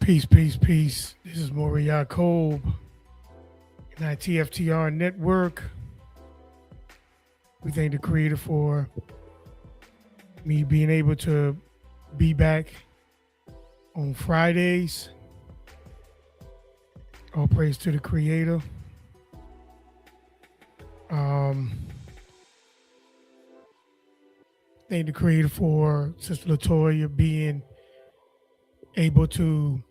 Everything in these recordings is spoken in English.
Peace, peace, peace. This is Maury Yacob and TFTR Network. We thank the creator for me being able to be back on Fridays. All praise to the creator. Um, Thank the creator for Sister Latoya being able to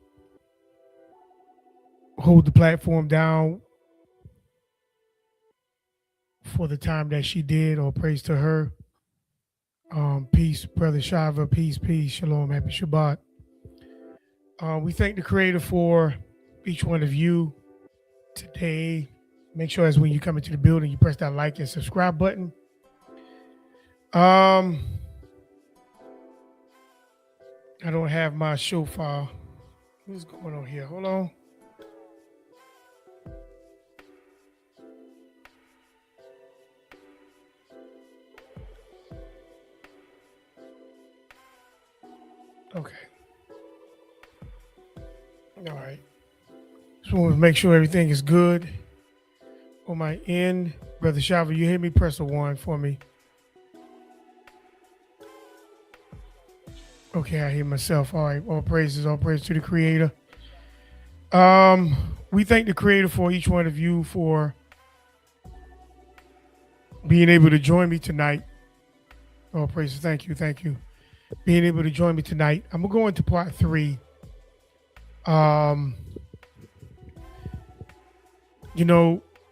hold the platform down for the time that she did. All praise to her. Peace, Brother Shava. Peace, peace. Shalom. Happy Shabbat. We thank the creator for each one of you today. Make sure as when you come into the building, you press that like and subscribe button. I don't have my shofar. What's going on here? Hold on. Okay. All right. Just want to make sure everything is good on my end. Brother Shava, you hear me? Press a 1 for me. Okay, I hear myself. All right. All praise to the creator. We thank the creator for each one of you for being able to join me tonight. All praises. Thank you. Being able to join me tonight. I'm gonna go into part 3.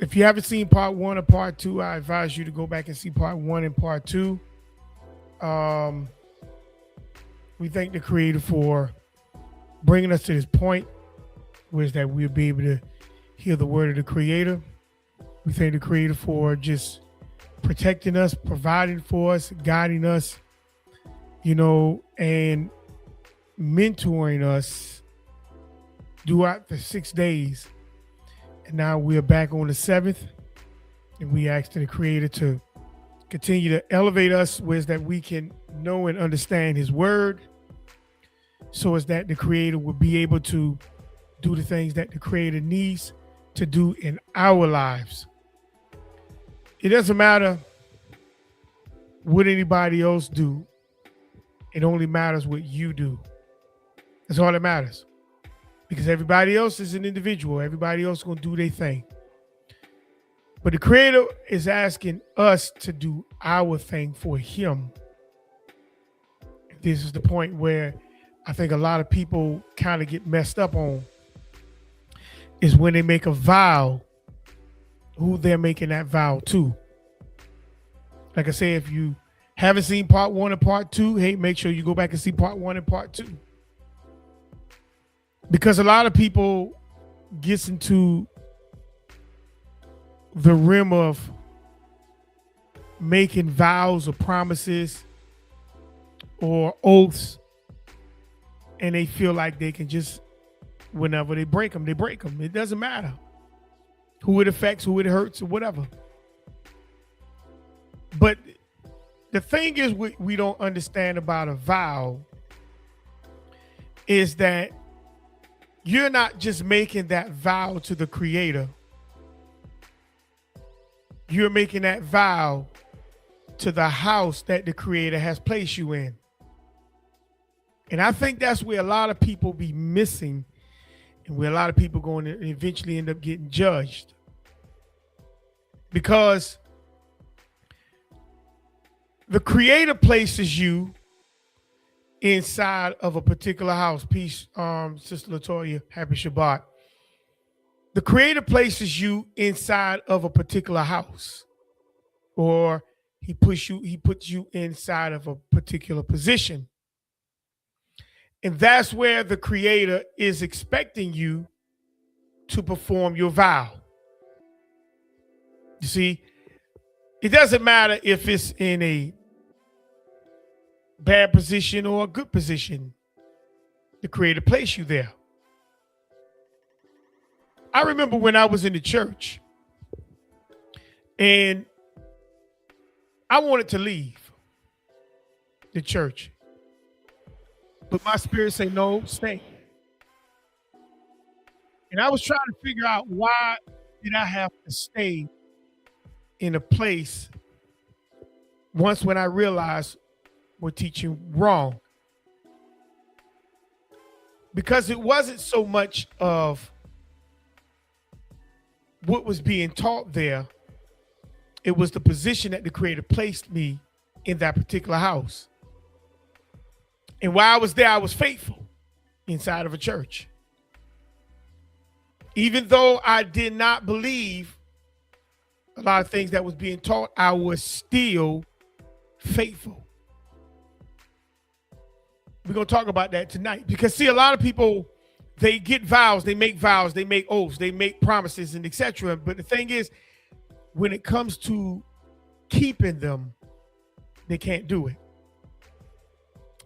If you haven't seen part 1 or part 2, I advise you to go back and see part 1 and part 2. We thank the creator for bringing us to this point, where is that we'll be able to hear the word of the creator. We thank the creator for just protecting us, providing for us, guiding us, and mentoring us throughout the 6 days. And now we're back on the 7th, and we ask the creator to continue to elevate us where is that we can know and understand his word, so as that the creator will be able to do the things that the creator needs to do in our lives. It doesn't matter what anybody else do. It only matters what you do. That's all that matters. Because everybody else is an individual. Everybody else is going to do their thing. But the creator is asking us to do our thing for him. This is the point where I think a lot of people kind of get messed up on, is when they make a vow, who they're making that vow to. Like I say, if you haven't seen part 1 and part 2, hey, make sure you go back and see part 1 and part 2. Because a lot of people gets into the rim of making vows or promises or oaths, and they feel like they can just, whenever they break them, they break them. It doesn't matter who it affects, who it hurts, or whatever. But the thing is, we don't understand about a vow is that you're not just making that vow to the creator. You're making that vow to the house that the creator has placed you in. And I think that's where a lot of people be missing, and where a lot of people going to eventually end up getting judged. Because the creator places you inside of a particular house. Peace, Sister Latoya. Happy Shabbat. The creator places you inside of a particular house, or he puts you inside of a particular position. And that's where the creator is expecting you to perform your vow. You see, it doesn't matter if it's in a bad position or a good position. The creator placed you there. I remember when I was in the church and I wanted to leave the church, but my spirit said, no, stay. And I was trying to figure out why did I have to stay in a place once when I realized we're teaching wrong. Because it wasn't so much of what was being taught there, it was the position that the Creator placed me in that particular house. And while I was there, I was faithful inside of a church. Even though I did not believe a lot of things that was being taught, I was still faithful. We're going to talk about that tonight because, see, a lot of people, they get vows, they make oaths, they make promises and etc. But the thing is, when it comes to keeping them, they can't do it.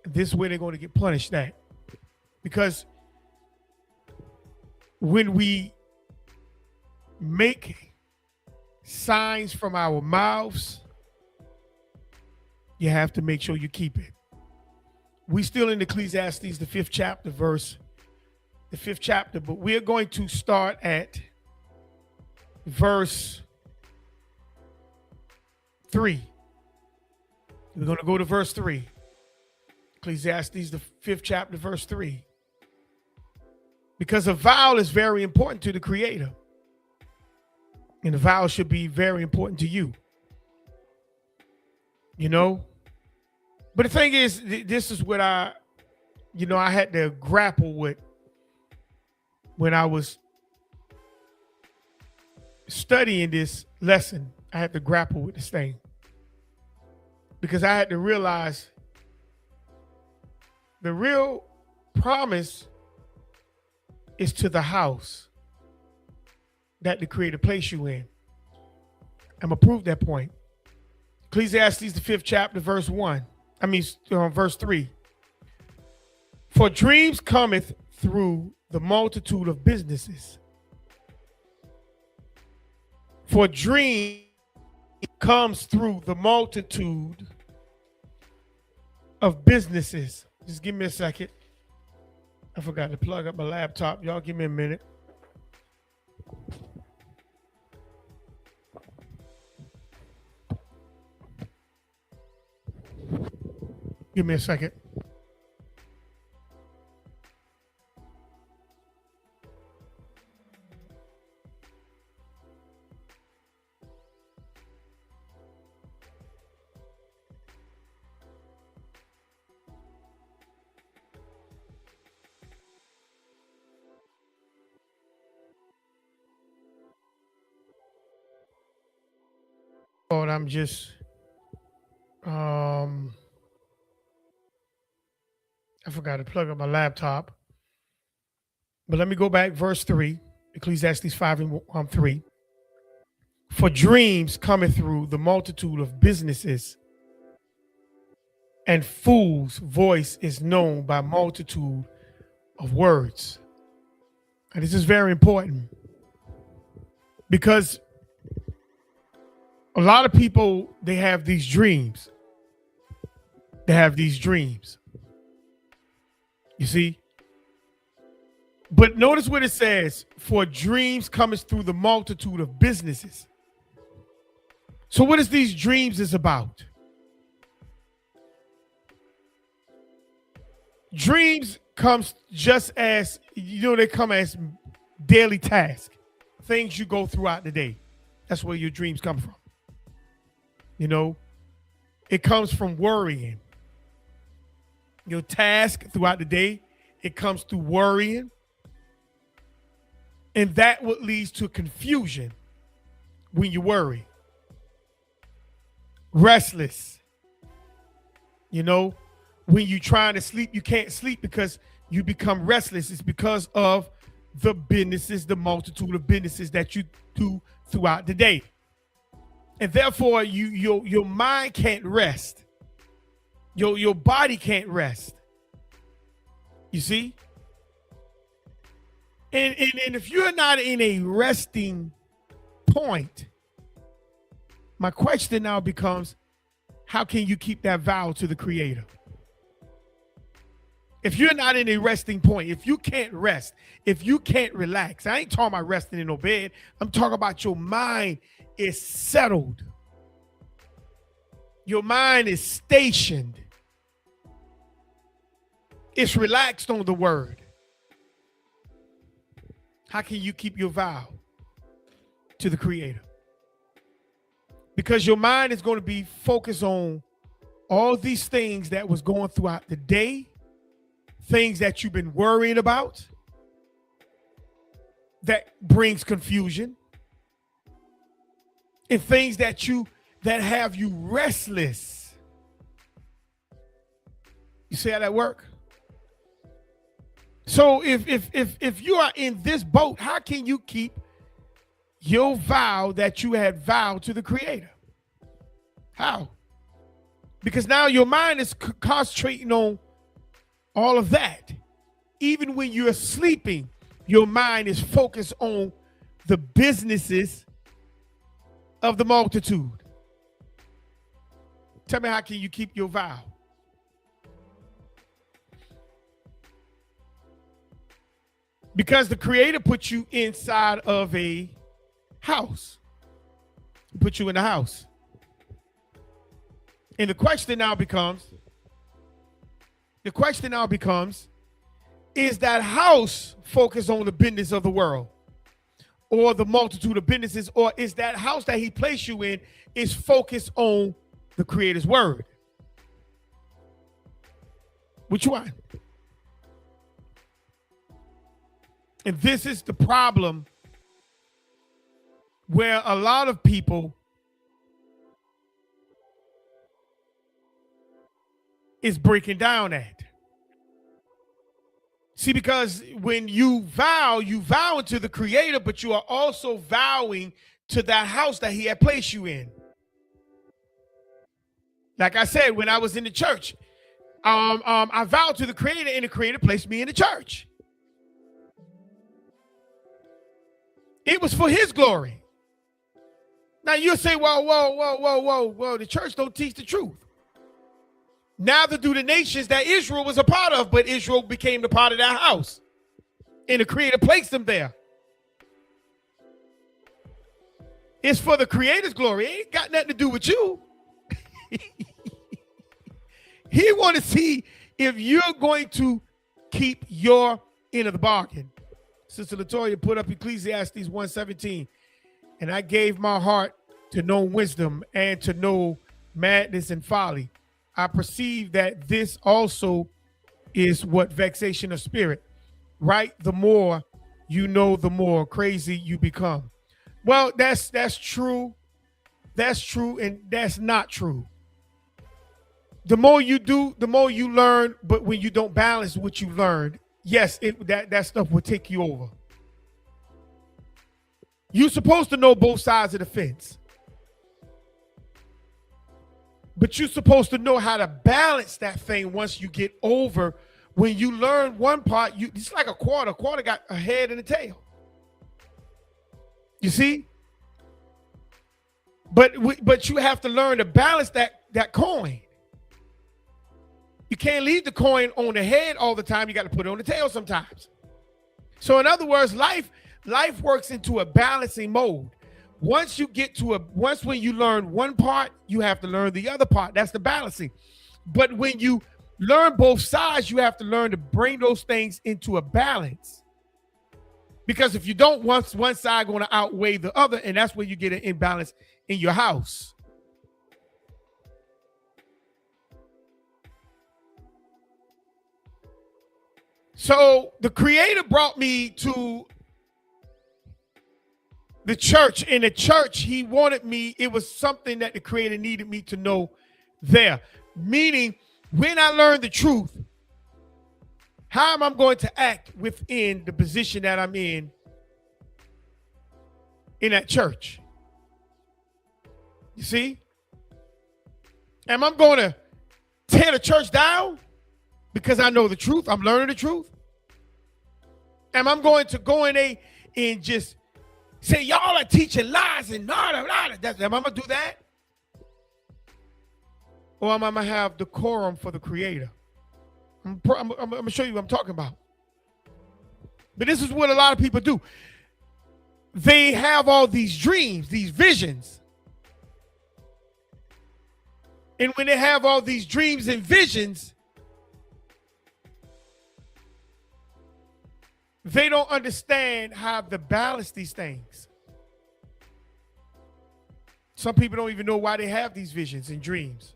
This is where they're going to get punished at. Because when we make signs from our mouths, you have to make sure you keep it. We still in Ecclesiastes, the 5th chapter, but we're going to start at verse 3. We're going to go to verse 3. Ecclesiastes, the 5th chapter, verse 3. Because a vow is very important to the Creator. And a vow should be very important to you. You know? But the thing is, this is what I had to grapple with when I was studying this lesson. I had to grapple with this thing. Because I had to realize the real promise is to the house that the Creator placed you in. I'm going to prove that point. Ecclesiastes, the 5th chapter, verse 3. For dreams cometh through the multitude of businesses. For dream comes through the multitude of businesses. Just give me a second. I forgot to plug up my laptop. Y'all give me a minute. Give me a second. Lord, I'm just I forgot to plug up my laptop. But let me go back, verse 3, Ecclesiastes 5 and 3. For dreams cometh through the multitude of businesses, and fool's voice is known by multitude of words. And this is very important because a lot of people, they have these dreams. You see? But notice what it says, for dreams cometh through the multitude of businesses. So what is these dreams is about? Dreams comes just as, they come as daily tasks, things you go throughout the day. That's where your dreams come from. It comes from worrying. Your task throughout the day, it comes through worrying. And that what leads to confusion when you worry. Restless. When you're trying to sleep, you can't sleep because you become restless. It's because of the multitude of businesses that you do throughout the day. And therefore, your mind can't rest. Your body can't rest. You see? And if you're not in a resting point, my question now becomes, how can you keep that vow to the Creator? If you're not in a resting point, if you can't rest, if you can't relax, I ain't talking about resting in no bed. I'm talking about your mind is settled. Your mind is stationed. It's relaxed on the word. How can you keep your vow to the Creator? Because your mind is going to be focused on all these things that was going throughout the day, things that you've been worrying about, that brings confusion, and things that have you restless. You see how that work? So if you are in this boat, how can you keep your vow that you had vowed to the Creator? How? Because now your mind is concentrating on all of that. Even when you're sleeping, your mind is focused on the businesses of the multitude. Tell me, how can you keep your vow? Because the Creator put you inside of a house. He put you in a house. And the question now becomes, is that house focused on the business of the world or the multitude of businesses, or is that house that he placed you in is focused on the Creator's word? Which one? And this is the problem where a lot of people is breaking down at. See, because when you vow into the Creator, but you are also vowing to that house that he had placed you in. Like I said, when I was in the church, I vowed to the Creator, and the Creator placed me in the church. It was for his glory. Now you'll say, whoa, the church don't teach the truth. Neither do the nations that Israel was a part of, but Israel became the part of that house. And the Creator placed them there. It's for the Creator's glory. It ain't got nothing to do with you. He want to see if you're going to keep your end of the bargain. Sister Latoya put up Ecclesiastes 1:17. And I gave my heart to know wisdom and to know madness and folly. I perceive that this also is what vexation of spirit, right? The more you know, the more crazy you become. Well, that's true. That's true, and that's not true. The more you do, the more you learn, but when you don't balance what you learned, yes, that stuff will take you over. You're supposed to know both sides of the fence. But you're supposed to know how to balance that thing once you get over. When you learn one part, it's like a quarter. A quarter got a head and a tail. You see? But you have to learn to balance that coin. You can't leave the coin on the head all the time. You got to put it on the tail sometimes. So in other words, life works into a balancing mode. Once when you learn one part, you have to learn the other part. That's the balancing. But when you learn both sides, you have to learn to bring those things into a balance. Because if you don't, one side going to outweigh the other, and that's where you get an imbalance in your house. So the Creator brought me to the church. In the church, he wanted me, it was something that the Creator needed me to know there. Meaning, when I learned the truth, how am I going to act within the position that I'm in that church? You see? Am I going to tear the church down because I know the truth? I'm learning the truth. Am I going to go in there and just say, y'all are teaching lies and nada. Am I going to do that? Or am I going to have decorum for the Creator? I'm going to show you what I'm talking about. But this is what a lot of people do. They have all these dreams, these visions. And when they have all these dreams and visions, they don't understand how to balance these things. Some people don't even know why they have these visions and dreams.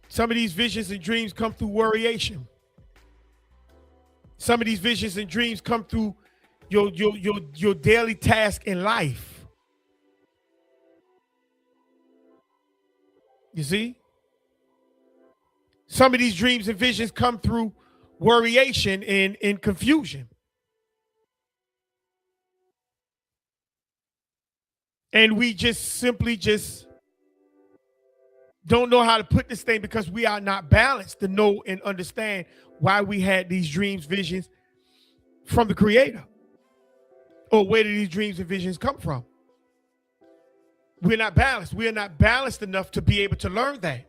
Some of these visions and dreams come through worryation. Some of these visions and dreams come through your daily task in life. You see? Some of these dreams and visions come through worryation and confusion. And we simply don't know how to put this thing because we are not balanced to know and understand why we had these dreams, visions from the Creator. Or where did these dreams and visions come from? We're not balanced. We're not balanced enough to be able to learn that.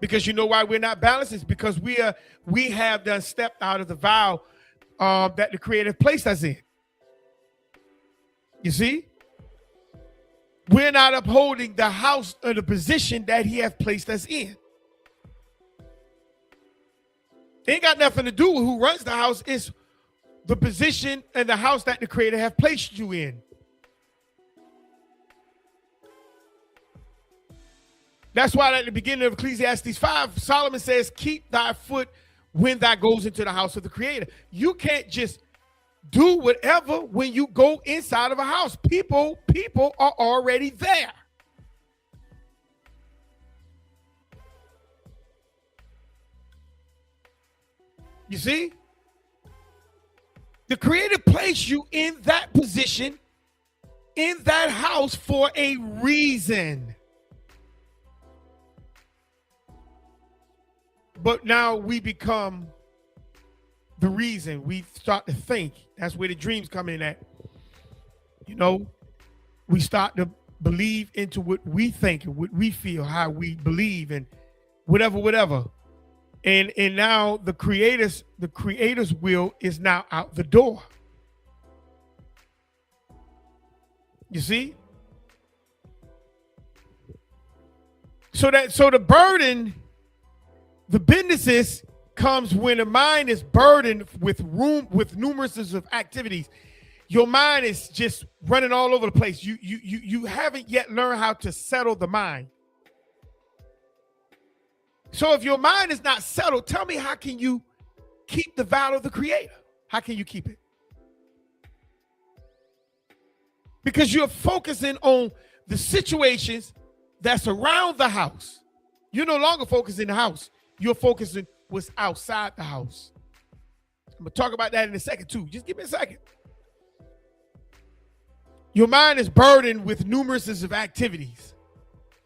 Because you know why we're not balanced? It's because we have done stepped out of the vow that the Creator placed us in. You see? We're not upholding the house or the position that He has placed us in. It ain't got nothing to do with who runs the house. It's the position and the house that the Creator has placed you in. That's why at the beginning of Ecclesiastes 5, Solomon says, keep thy foot when thou goes into the house of the Creator. You can't just do whatever when you go inside of a house. People are already there. You see? The Creator placed you in that position, in that house for a reason. But now we become the reason. We start to think. That's where the dreams come in at. You know, we start to believe into what we think and what we feel, how we believe and whatever. And now the Creator's will is now out the door. You see? So the burden, the businesses comes when the mind is burdened with numerous of activities. Your mind is just running all over the place. You haven't yet learned how to settle the mind. So if your mind is not settled, tell me, how can you keep the vow of the Creator? How can you keep it? Because you're focusing on the situations that's around the house. You're no longer focusing the house. You're focusing what's outside the house. I'm going to talk about that in a second too. Just give me a second. Your mind is burdened with numerous of activities.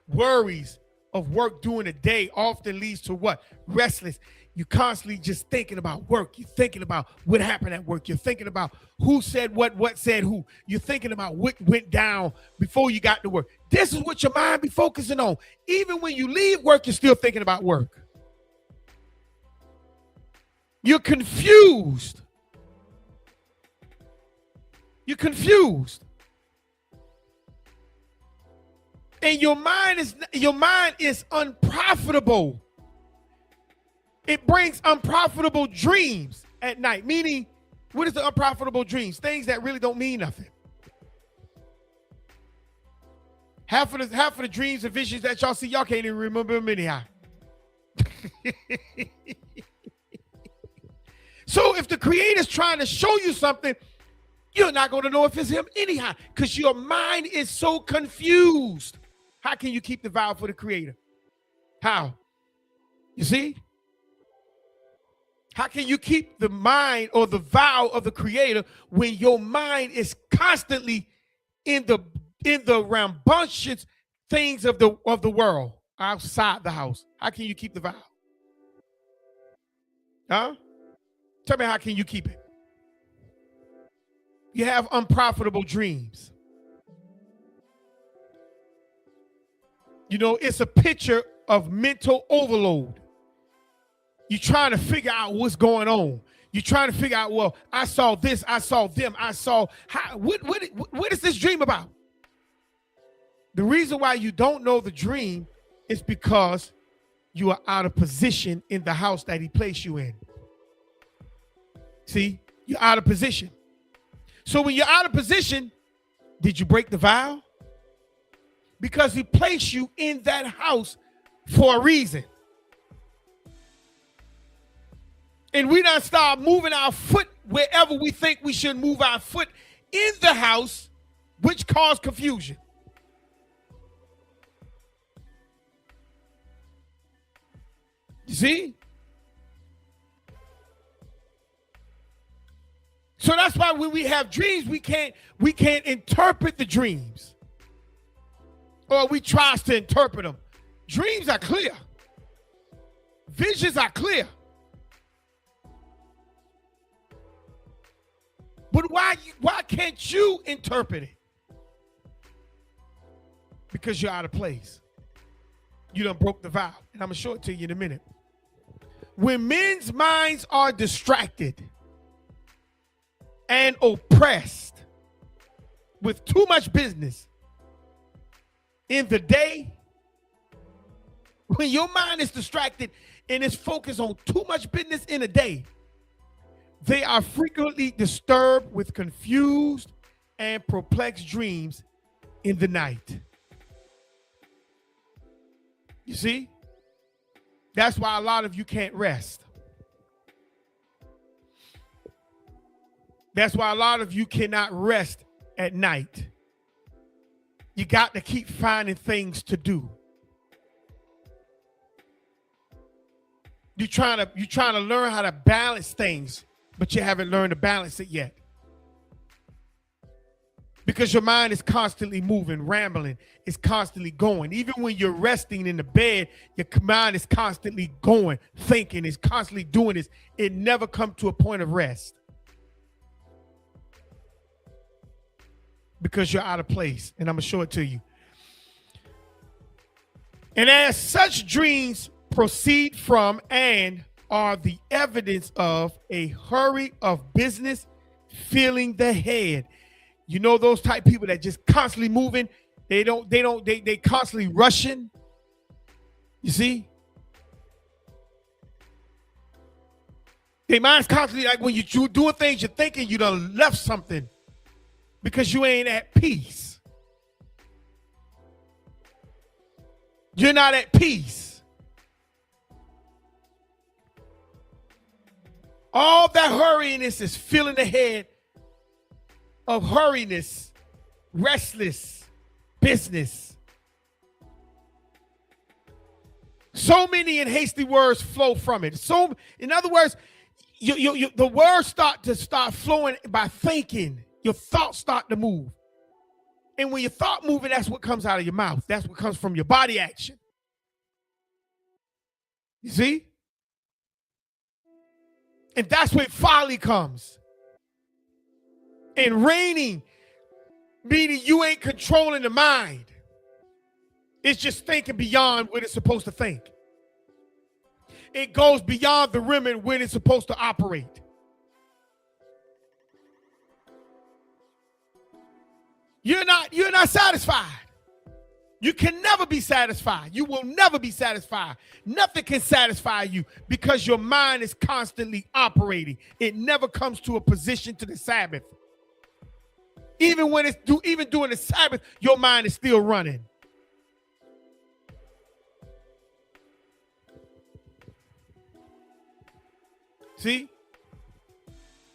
Worries of work during the day often leads to what? Restless. You're constantly just thinking about work. You're thinking about what happened at work. You're thinking about who said what said who. You're thinking about what went down before you got to work. This is what your mind be focusing on. Even when you leave work, you're still thinking about work. You're confused. You're confused. And your mind is unprofitable. It brings unprofitable dreams at night. Meaning, what is the unprofitable dreams? Things that really don't mean nothing. Half of the dreams and visions that y'all see, y'all can't even remember them anyhow. So if the Creator's trying to show you something, you're not going to know if it's Him anyhow, because your mind is so confused. How can you keep the vow for the Creator? How? You see? How can you keep the mind or the vow of the Creator when your mind is constantly in the rambunctious things of the world outside the house? How can you keep the vow? Huh? Tell me, how can you keep it? You have unprofitable dreams. You know, it's a picture of mental overload. You're trying to figure out what's going on. You're trying to figure out, well, I saw this, I saw them, I saw what is this dream about? The reason why you don't know the dream is because you are out of position in the house that he placed you in. See, you're out of position. So when you're out of position, did you break the vow? Because he placed you in that house for a reason. And we don't start moving our foot wherever we think we should move our foot in the house, which cause confusion. You see? So that's why when we have dreams, we can't interpret the dreams. Or we try to interpret them. Dreams are clear. Visions are clear. But why can't you interpret it? Because you're out of place. You done broke the vow. And I'm going to show it to you in a minute. When men's minds are distracted and oppressed with too much business in the day, when your mind is distracted and is focused on too much business in a day, they are frequently disturbed with confused and perplexed dreams in the night. You see? That's why a lot of you can't rest. That's why a lot of you cannot rest at night. You got to keep finding things to do. You're trying to learn how to balance things, but you haven't learned to balance it yet. Because your mind is constantly moving, rambling, it's constantly going. Even when you're resting in the bed, your mind is constantly going, thinking, it's constantly doing this. It never comes to a point of rest. Because you're out of place. And I'm going to show it to you. And as such dreams proceed from and are the evidence of a hurry of business filling the head. You know those type of people that just constantly moving. They constantly rushing. You see? Their mind's constantly like when you're doing things, you're thinking you done left something because you ain't at peace. You're not at peace. All that hurriness is filling the head of hurriness, restless business. So many and hasty words flow from it. So, in other words, the words start flowing by thinking. Your thoughts start to move. And when your thought moving, that's what comes out of your mouth. That's what comes from your body action. You see? And that's where folly comes. And reigning, meaning you ain't controlling the mind. It's just thinking beyond what it's supposed to think. It goes beyond the rim and when it's supposed to operate. You're not satisfied. You can never be satisfied. You will never be satisfied. Nothing can satisfy you because your mind is constantly operating. It never comes to a position to the Sabbath. Even when even during the Sabbath, your mind is still running. See?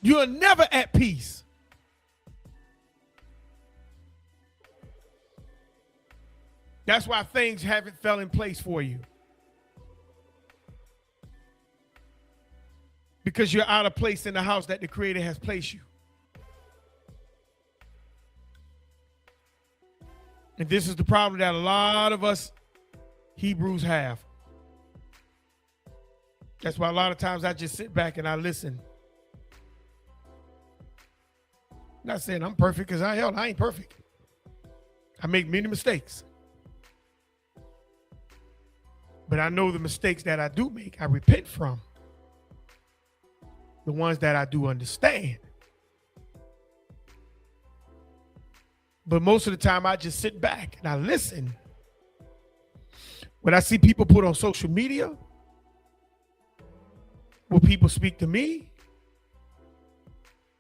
You're never at peace. That's why things haven't fell in place for you. Because you're out of place in the house that the Creator has placed you. And this is the problem that a lot of us Hebrews have. That's why a lot of times I just sit back and I listen. Not saying I'm perfect, because I ain't perfect. I make many mistakes. But I know the mistakes that I do make, I repent from. The ones that I do understand. But most of the time, I just sit back and I listen. When I see people put on social media, when people speak to me,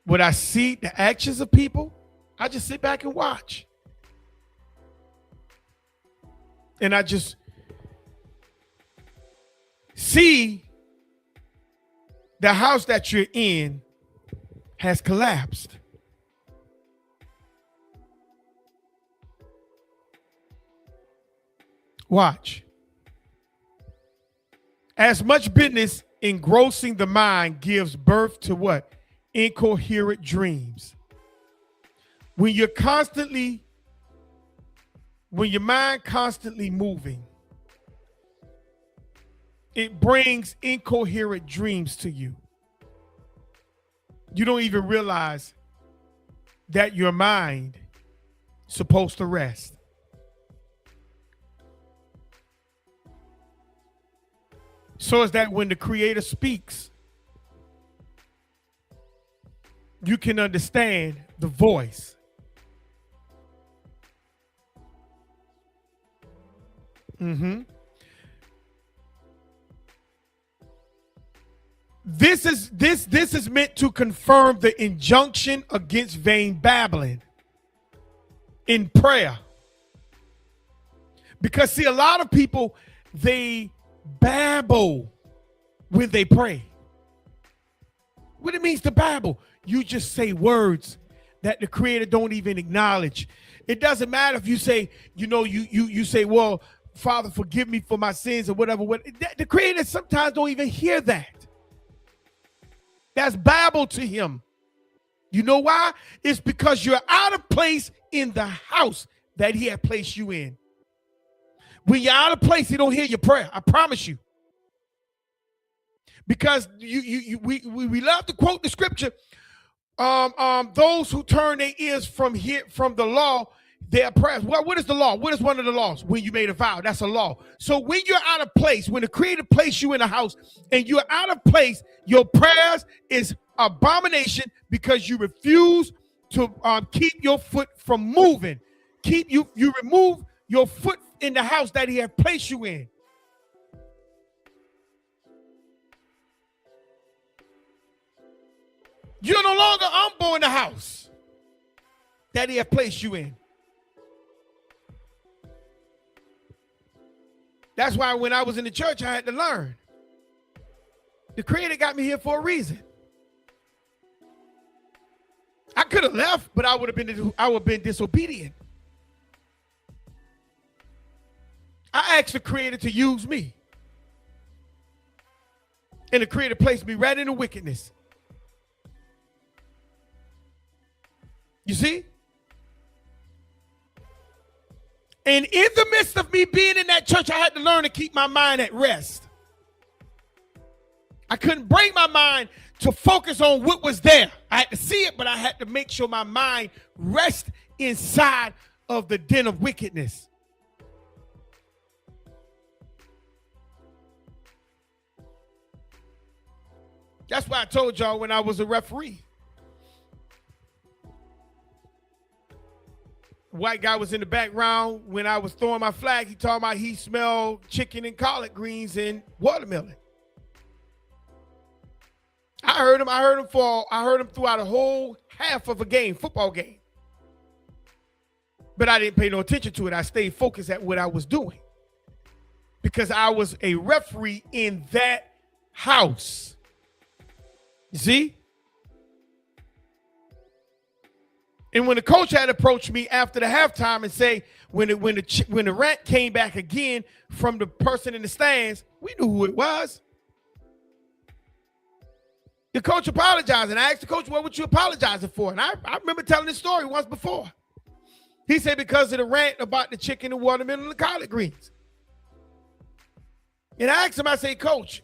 when I see the actions of people, I just sit back and watch. And I just see the house that you're in has collapsed. Watch. As much business engrossing the mind gives birth to what? Incoherent dreams. When your mind constantly moving, it brings incoherent dreams to you. You don't even realize that your mind is supposed to rest. So is that when the Creator speaks, you can understand the voice. This is meant to confirm the injunction against vain babbling in prayer. Because see, a lot of people, they babble when they pray. What it means to babble? You just say words that the Creator don't even acknowledge. It doesn't matter if you say, you say, well, Father, forgive me for my sins or whatever. The Creator sometimes don't even hear that. That's babble to him. You know why? It's because you're out of place in the house that he had placed you in. When you're out of place, he don't hear your prayer. I promise you. Because we love to quote the scripture. Those who turn their ears from the law, their prayers. Well, what is the law? What is one of the laws? When you made a vow, that's a law. So when you're out of place, when the Creator placed you in a house and you're out of place, your prayers is abomination because you refuse to keep your foot from moving. You remove your foot in the house that he had placed you in. You're no longer humble in the house that he had placed you in. That's why when I was in the church, I had to learn. The Creator got me here for a reason. I could have left, but I would have been disobedient. I asked the Creator to use me. And the Creator placed me right in the wickedness. You see? And in the midst of me being in that church, I had to learn to keep my mind at rest. I couldn't bring my mind to focus on what was there. I had to see it, but I had to make sure my mind rests inside of the den of wickedness. That's why I told y'all when I was a referee. White guy was in the background when I was throwing my flag. He talking about he smelled chicken and collard greens and watermelon. I heard him throughout a whole half of a game, football game. But I didn't pay no attention to it. I stayed focused at what I was doing because I was a referee in that house. You see? And when the coach had approached me after the halftime and say, when the rant came back again from the person in the stands, we knew who it was. The coach apologized, and I asked the coach, what were you apologizing for? And I remember telling this story once before. He said because of the rant about the chicken, the watermelon, and the collard greens. And I asked him, I say, Coach,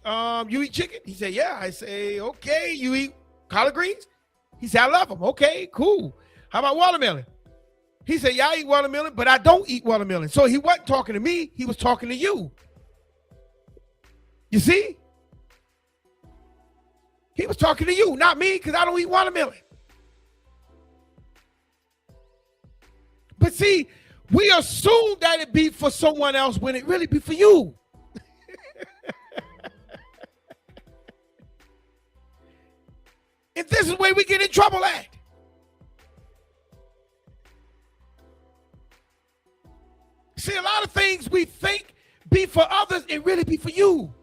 you eat chicken? He said, yeah. I say, okay, you eat collard greens? He said, I love them. Okay, cool. How about watermelon? He said, yeah, I eat watermelon, but I don't eat watermelon. So he wasn't talking to me. He was talking to you. You see? He was talking to you, not me, because I don't eat watermelon. But see, we assume that it be for someone else when it really be for you. And this is where we get in trouble at. See, a lot of things we think be for others, it really be for you.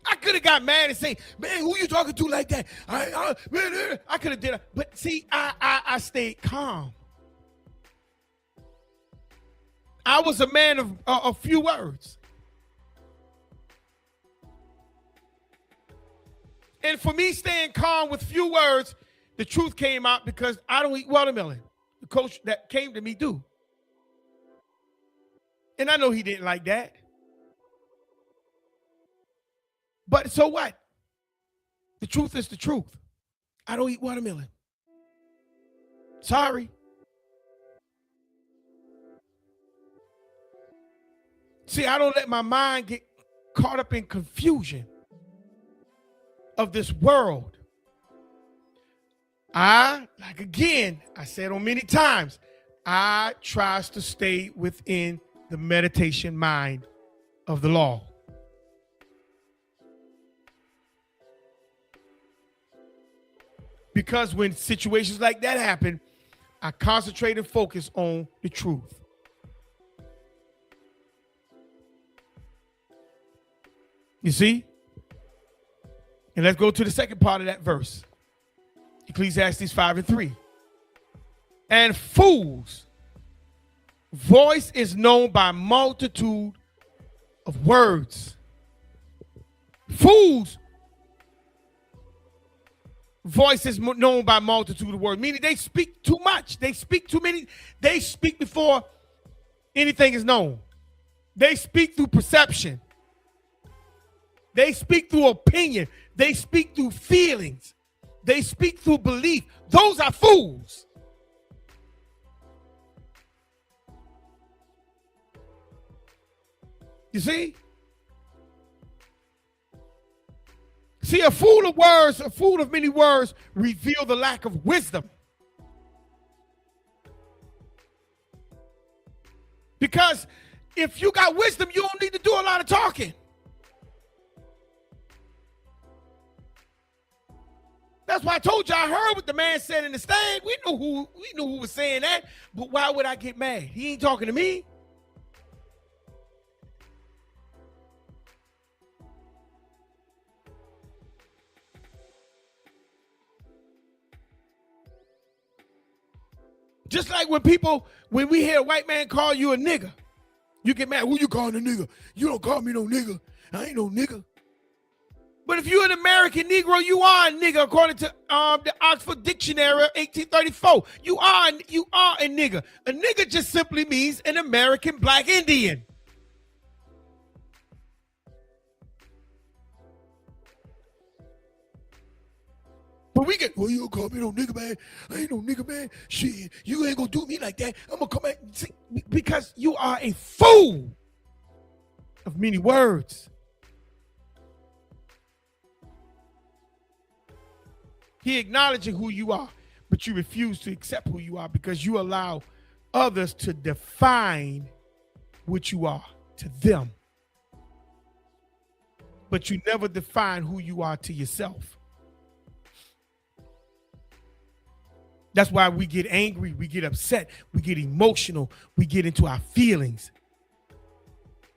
I could have got mad and say, man, who you talking to like that? I could have did it. But see, I stayed calm. I was a man of a few words. And for me staying calm with few words, the truth came out because I don't eat watermelon. The coach that came to me do. And I know he didn't like that. But so what? The truth is the truth. I don't eat watermelon. Sorry. See, I don't let my mind get caught up in confusion of this world. I said on many times, I tries to stay within the meditation mind of the law. Because when situations like that happen, I concentrate and focus on the truth. You see? And let's go to the second part of that verse. Ecclesiastes 5:3. And fools' voice is known by multitude of words. Fools' voice is known by multitude of words, meaning they speak too much. They speak too many. They speak before anything is known. They speak through perception. They speak through opinion. They speak through feelings. They speak through belief. Those are fools. You see? See, a fool of words, a fool of many words reveal the lack of wisdom. Because if you got wisdom, you don't need to do a lot of talking. That's why I told you I heard what the man said in the stand. We knew who was saying that, but why would I get mad? He ain't talking to me. Just like when we hear a white man call you a nigga, you get mad. Who you calling a nigga? You don't call me no nigga. I ain't no nigga. But if you're an American Negro, you are a nigga according to the Oxford Dictionary of 1834. You are a nigga. A nigga just simply means an American black Indian. But we get, well, you don't call me no nigga, man. I ain't no nigga, man. Shit, you ain't gonna do me like that. I'm gonna come back. See, because you are a fool of many words. He acknowledging who you are, but you refuse to accept who you are because you allow others to define what you are to them. But you never define who you are to yourself. That's why we get angry, we get upset, we get emotional, we get into our feelings,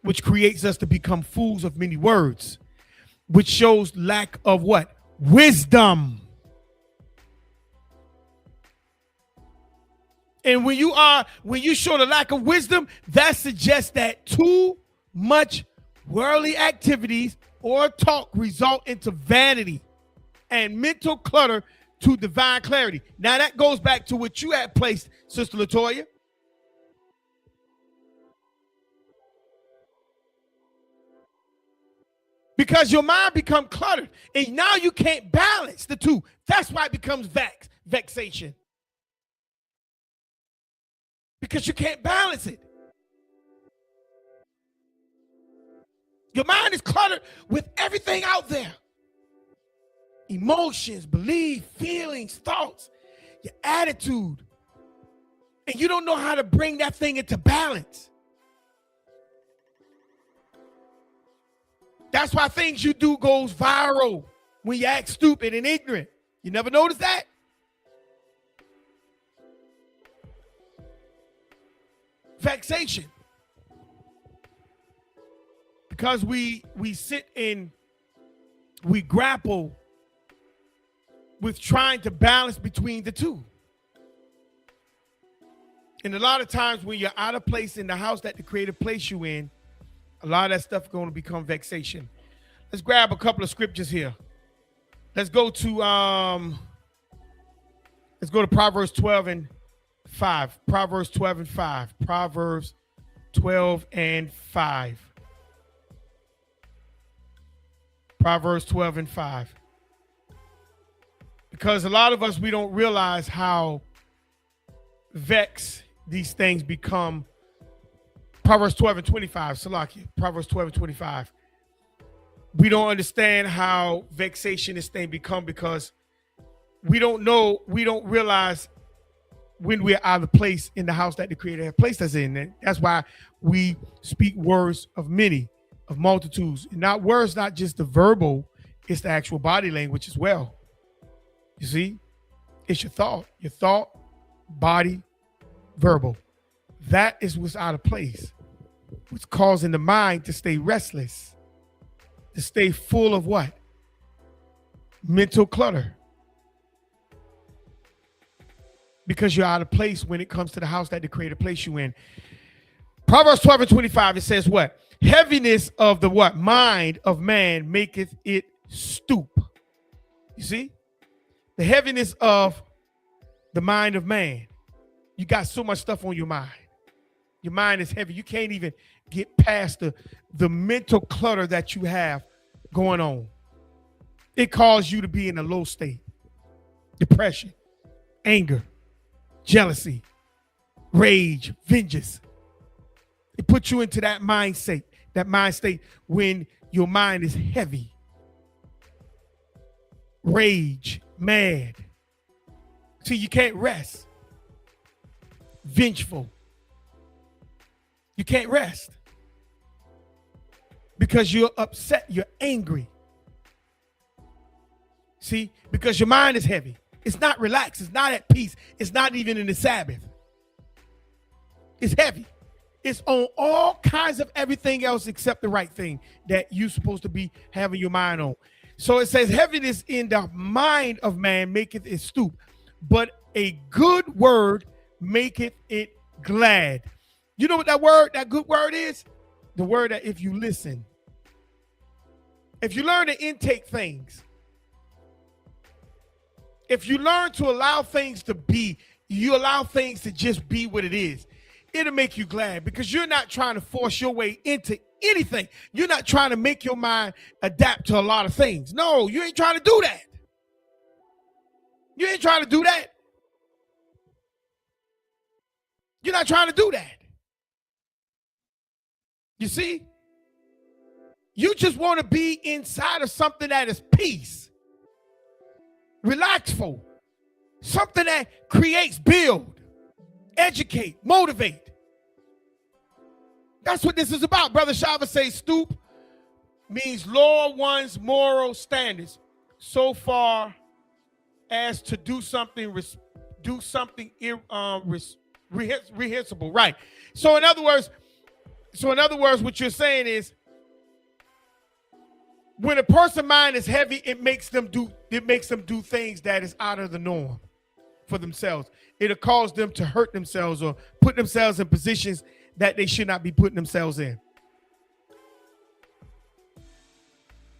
which creates us to become fools of many words, which shows lack of what? Wisdom. And when you show the lack of wisdom, that suggests that too much worldly activities or talk result into vanity and mental clutter to divine clarity. Now that goes back to what you had placed, Sister Latoya. Because your mind becomes cluttered and now you can't balance the two. That's why it becomes vexation. Because you can't balance it. Your mind is cluttered with everything out there. Emotions, belief, feelings, thoughts, your attitude. And you don't know how to bring that thing into balance. That's why things you do goes viral when you act stupid and ignorant. You never notice that? Vexation. Because we sit and we grapple with trying to balance between the two. And a lot of times when you're out of place in the house that the Creator placed you in, a lot of that stuff is going to become vexation. Let's grab a couple of scriptures here. Let's go to Proverbs 12 and 5. Proverbs 12 and 5. Proverbs 12 and 5. Proverbs 12 and 5. Because a lot of us, we don't realize how vexed these things become. Proverbs 12 and 25. Salakia. Proverbs 12 and 25. We don't understand how vexation this thing become because we don't realize when we're out of place in the house that the Creator has placed us in. And that's why we speak words of many, of multitudes. And not words, not just the verbal, it's the actual body language as well. You see, it's your thought, body, verbal. That is what's out of place. What's causing the mind to stay restless, to stay full of what? Mental clutter. Because you're out of place when it comes to the house that the Creator placed you in. Proverbs 12 and 25, it says what? Heaviness of the what? Mind of man maketh it stoop. You see? The heaviness of the mind of man. You got so much stuff on your mind. Your mind is heavy. You can't even get past the mental clutter that you have going on. It causes you to be in a low state. Depression, anger, jealousy, rage, vengeance. It puts you into that mind state when your mind is heavy. Rage, mad. See, you can't rest. Vengeful. You can't rest because you're upset, you're angry. See, because your mind is heavy. It's not relaxed. It's not at peace. It's not even in the Sabbath. It's heavy. It's on all kinds of everything else except the right thing that you're supposed to be having your mind on. So it says heaviness in the mind of man maketh it stoop, but a good word maketh it glad. You know what that good word is? The word that if you listen, if you learn to intake things, if you learn to allow things to be, you allow things to just be what it is, it'll make you glad because you're not trying to force your way into anything. You're not trying to make your mind adapt to a lot of things. No, you ain't trying to do that. You ain't trying to do that. You're not trying to do that. You see? You just want to be inside of something that is peace. Relaxful. Something that creates, build, educate, motivate. That's what this is about. Brother Shava says stoop means lower one's moral standards so far as to do something rehearsable. Right. So in other words, what you're saying is when a person's mind is heavy, it makes them do things that is out of the norm for themselves. It'll cause them to hurt themselves or put themselves in positions that they should not be putting themselves in.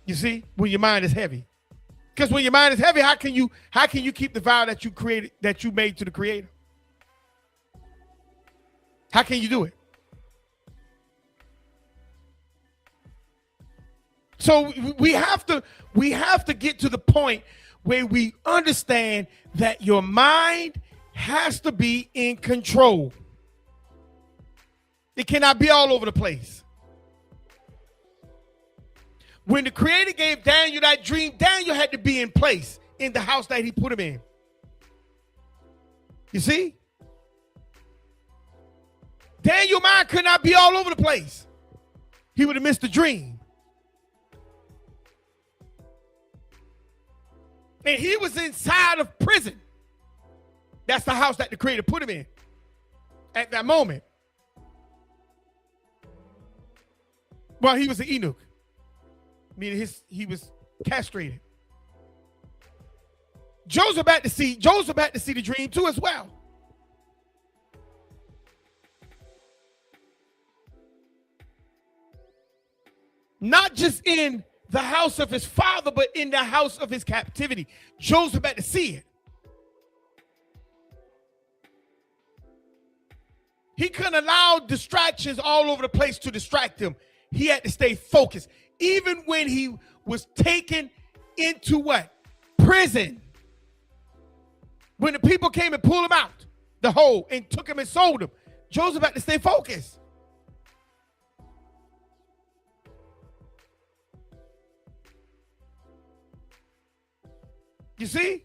You see, when your mind is heavy. Because when your mind is heavy, how can you keep the vow that you made to the Creator? How can you do it? So we have to get to the point where we understand that your mind has to be in control. It cannot be all over the place. When the Creator gave Daniel that dream, Daniel had to be in place in the house that he put him in. You see? Daniel's mind could not be all over the place. He would have missed the dream. And he was inside of prison. That's the house that the Creator put him in at that moment. Well, he was an eunuch, meaning he was castrated. Joseph about to see the dream too as well. Not just in the house of his father, but in the house of his captivity. Joseph had to see it. He couldn't allow distractions all over the place to distract him. He had to stay focused. Even when he was taken into what? Prison. When the people came and pulled him out the hole and took him and sold him, Joseph had to stay focused. You see?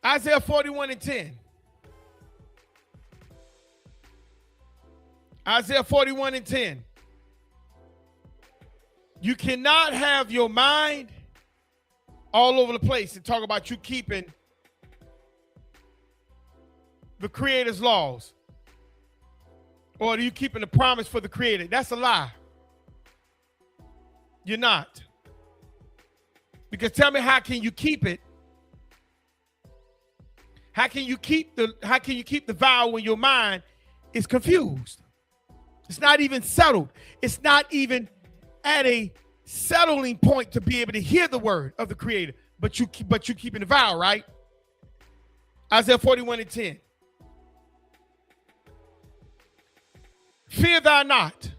Isaiah 41:10. Isaiah 41:10. You cannot have your mind all over the place and talk about you keeping the Creator's laws. Or are you keeping the promise for the Creator? That's a lie. You're not. Because tell me, how can you keep it? How can you keep the vow when your mind is confused? It's not even settled. It's not even at a settling point to be able to hear the word of the Creator. But you keeping the vow, right? Isaiah 41:10. Fear thou not,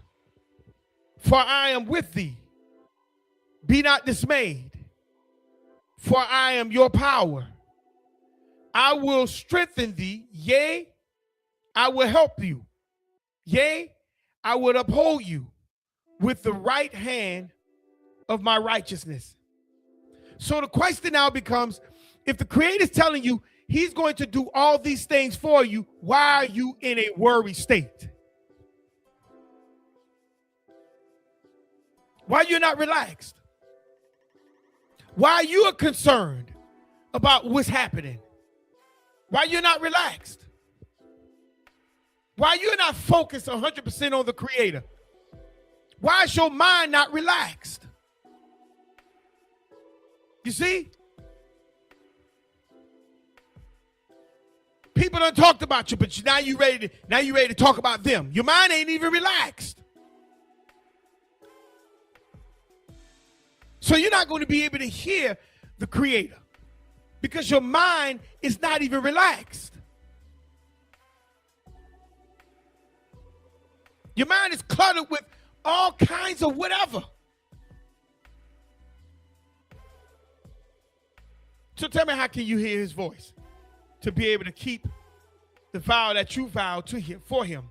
for I am with thee. Be not dismayed, for I am your power. I will strengthen thee, yea, I will help you. Yea, I will uphold you with the right hand of my righteousness. So the question now becomes, if the Creator is telling you he's going to do all these things for you, why are you in a worried state? Why you're not relaxed? Why you are concerned about what's happening? Why you're not relaxed? Why you're not focused 100% on the Creator? Why is your mind not relaxed? You see? People done talked about you, but now you ready to talk about them. Your mind ain't even relaxed. So you're not going to be able to hear the Creator because your mind is not even relaxed. Your mind is cluttered with all kinds of whatever. So tell me, how can you hear his voice to be able to keep the vow that you vowed to him for him?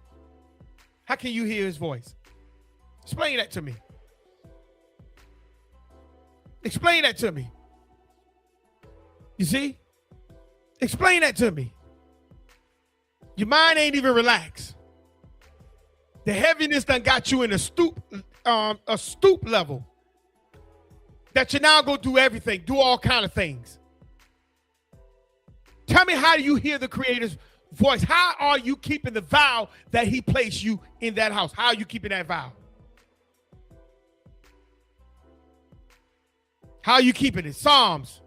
How can you hear his voice? Explain that to me. Explain that to me. You see? Explain that to me. Your mind ain't even relaxed. The heaviness done got you in a stoop level that you're now going to do everything, do all kind of things. Tell me, how do you hear the Creator's voice? How are you keeping the vow that he placed you in that house? How are you keeping that vow? How are you keeping it? Psalms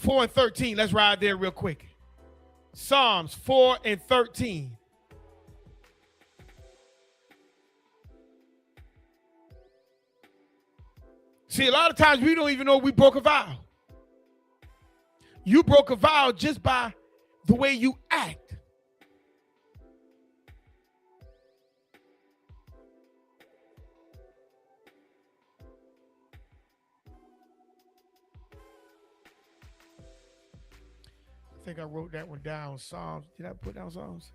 4:13. Let's ride there real quick. Psalms 4:13. See, a lot of times we don't even know we broke a vow. You broke a vow just by the way you act. I think I wrote that one down. Psalms. Did I put down Psalms?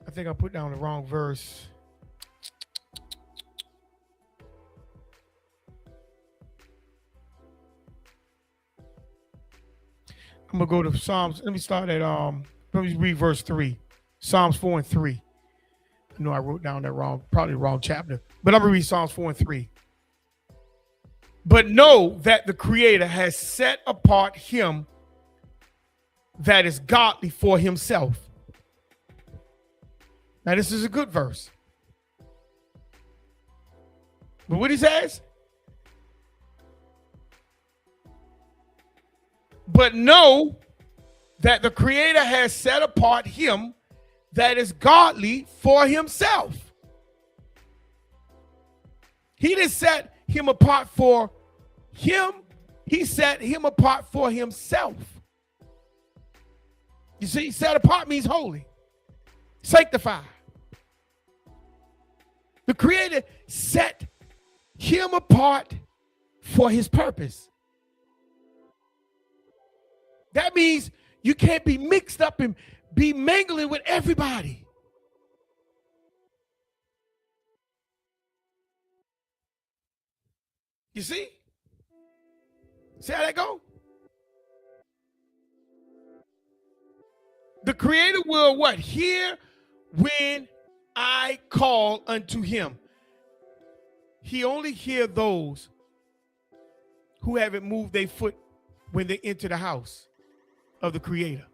I think I put down the wrong verse. I'm gonna go to Psalms. Let me start at let me read verse 3. Psalms 4 and 3. I know I wrote down that wrong, probably the wrong chapter. But I'm gonna read Psalms 4 and 3. But know that the Creator has set apart him that is godly for himself. Now, this is a good verse. But what he says? But know that the Creator has set apart him that is godly for himself. He didn't set him apart for him. He set him apart for himself. You see, set apart means holy, sanctified. The Creator set him apart for his purpose. That means you can't be mixed up and be mingling with everybody. You see? See how that go? The Creator will what? Hear when I call unto him. He only hear those who haven't moved their foot when they enter the house of the Creator.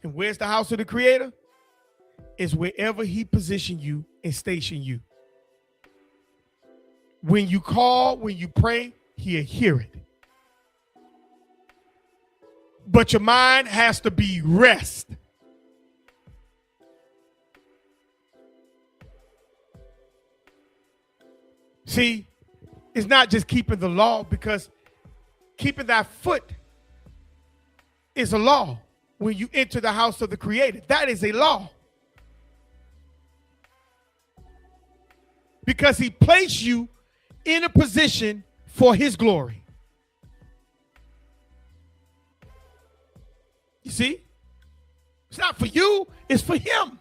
And where's the house of the Creator? It's wherever he position you and station you. When you call, when you pray, he'll hear it. But your mind has to be rest. See, it's not just keeping the law, because keeping thy foot is a law. When you enter the house of the Creator, that is a law. Because he placed you in a position for his glory. You see? It's not for you, it's for him.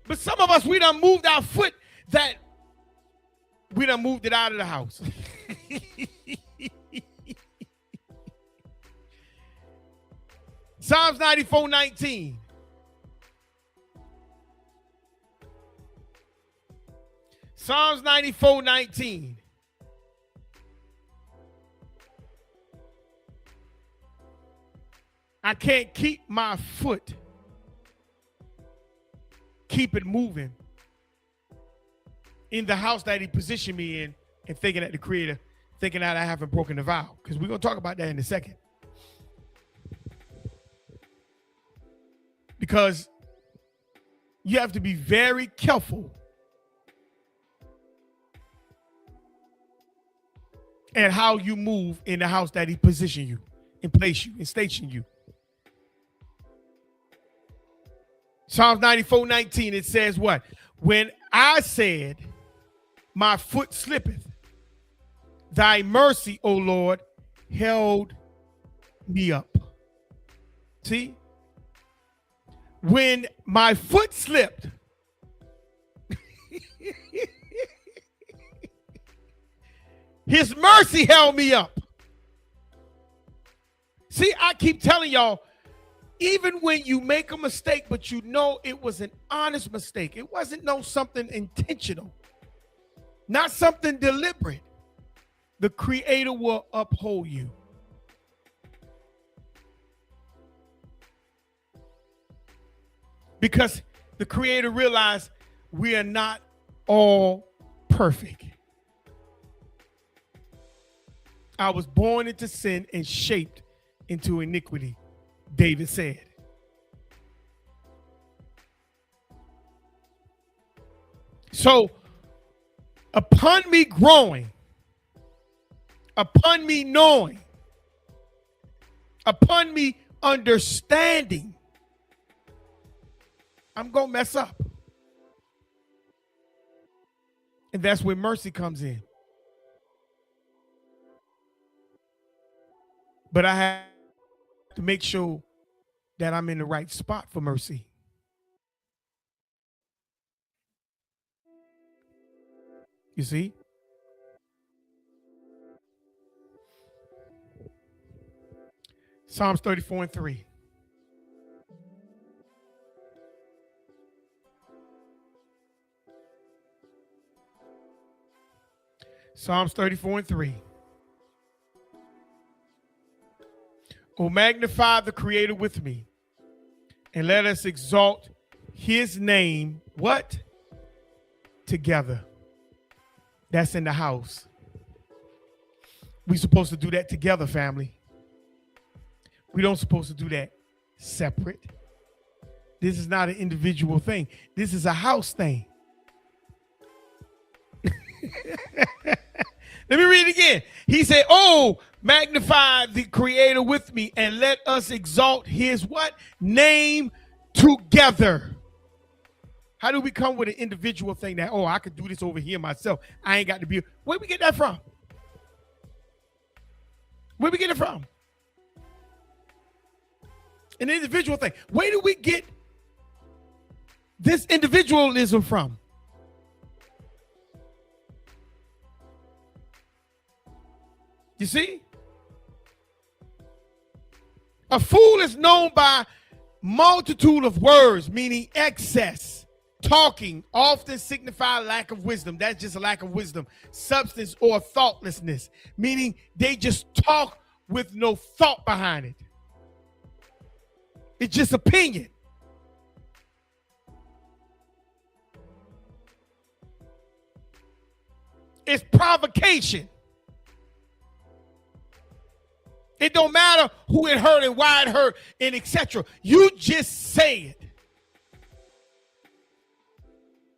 But some of us, we done moved our foot that we done moved it out of the house. Psalms 94:19. Psalms 94:19. I can't keep my foot, keep it moving in the house that he positioned me in, and thinking that the Creator, thinking that I haven't broken the vow. Because we're going to talk about that in a second. Because you have to be very careful at how you move in the house that he positioned you and placed you and stationed you. Psalms 94:19, it says what? When I said, my foot slippeth, thy mercy, O Lord, held me up. See? When my foot slipped, his mercy held me up. See, I keep telling y'all, even when you make a mistake, but you know it was an honest mistake, it wasn't something intentional, not something deliberate, the Creator will uphold you. Because the Creator realized we are not all perfect. I was born into sin and shaped into iniquity, David said. So, upon me growing, upon me knowing, upon me understanding, I'm going to mess up. And that's where mercy comes in. But I have to make sure that I'm in the right spot for mercy. You see? Psalms 34 and 3. Psalms 34 and 3. Oh, magnify the Creator with me, and let us exalt his name, what? Together. That's in the house. We're supposed to do that together, family. We don't supposed to do that separate. This is not an individual thing. This is a house thing. Let me read it again. He said, oh, magnify the Creator with me, and let us exalt his what? Name together. How do we come with an individual thing that, oh, I could do this over here myself? I ain't got to be. Where we get that from? Where we get it from? An individual thing. Where do we get this individualism from? You see? A fool is known by multitude of words, meaning excess. Talking often signify lack of wisdom. That's just a lack of wisdom. Substance or thoughtlessness, meaning they just talk with no thought behind it. It's just opinion. It's provocation. It don't matter who it hurt and why it hurt and etc. You just say it.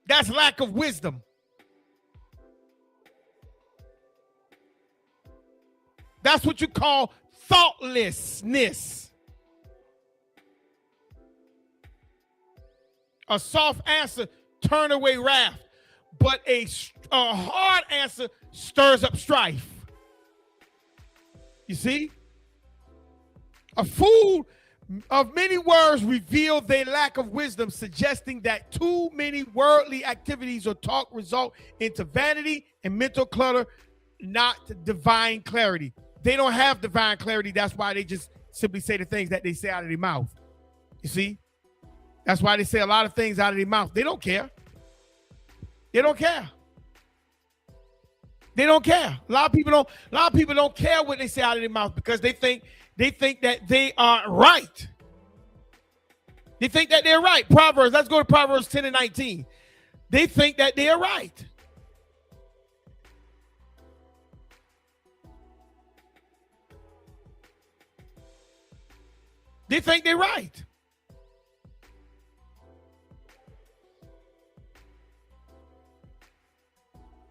That's lack of wisdom. That's what you call thoughtlessness. A soft answer turn away wrath, but a hard answer stirs up strife. You see? A fool of many words reveal their lack of wisdom, suggesting that too many worldly activities or talk result into vanity and mental clutter, not divine clarity. They don't have divine clarity. That's why they just simply say the things that they say out of their mouth. You see? That's why they say a lot of things out of their mouth. They don't care. They don't care. They don't care. A lot of people don't care what they say out of their mouth because they think that they are right. They think that they're right. Proverbs, let's go to Proverbs 10 and 19. They think that they are right. They think they're right.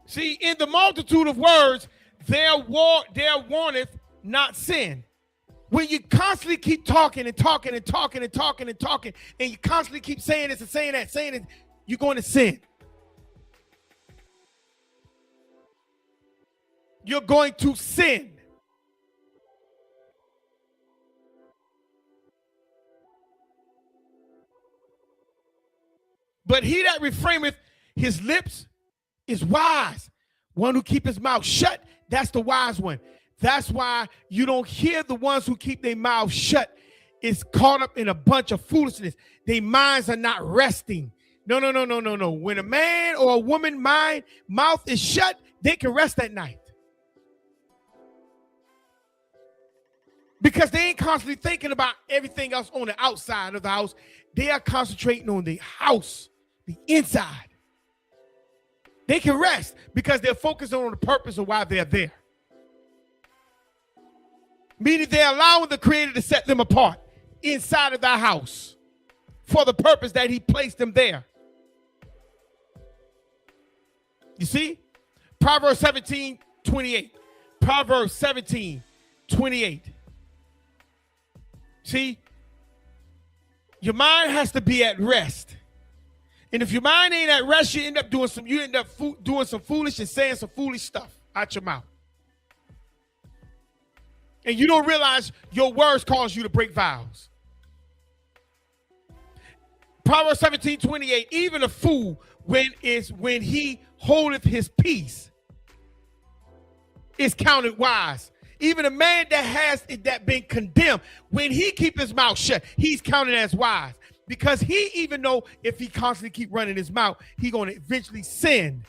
See, in the multitude of words, there warneth not sin. When you constantly keep talking and talking and talking and talking and talking, and you constantly keep saying this and saying that, saying it, you're going to sin. You're going to sin. But he that refraineth his lips is wise. One who keep his mouth shut, that's the wise one. That's why you don't hear the ones who keep their mouth shut. It's caught up in a bunch of foolishness. Their minds are not resting. No. When a man or a woman mouth is shut, they can rest at night. Because they ain't constantly thinking about everything else on the outside of the house. They are concentrating on the house, the inside. They can rest because they're focused on the purpose of why they're there. Meaning they're allowing the Creator to set them apart inside of the house for the purpose that he placed them there. You see? Proverbs 17:28. Proverbs 17:28. See? Your mind has to be at rest. And if your mind ain't at rest, you end up doing some foolish and saying some foolish stuff out your mouth. And you don't realize your words cause you to break vows. Proverbs 17:28, even a fool when he holdeth his peace is counted wise. Even a man that has been condemned, when he keep his mouth shut, he's counted as wise. Because he even know if he constantly keep running his mouth, he going to eventually sin.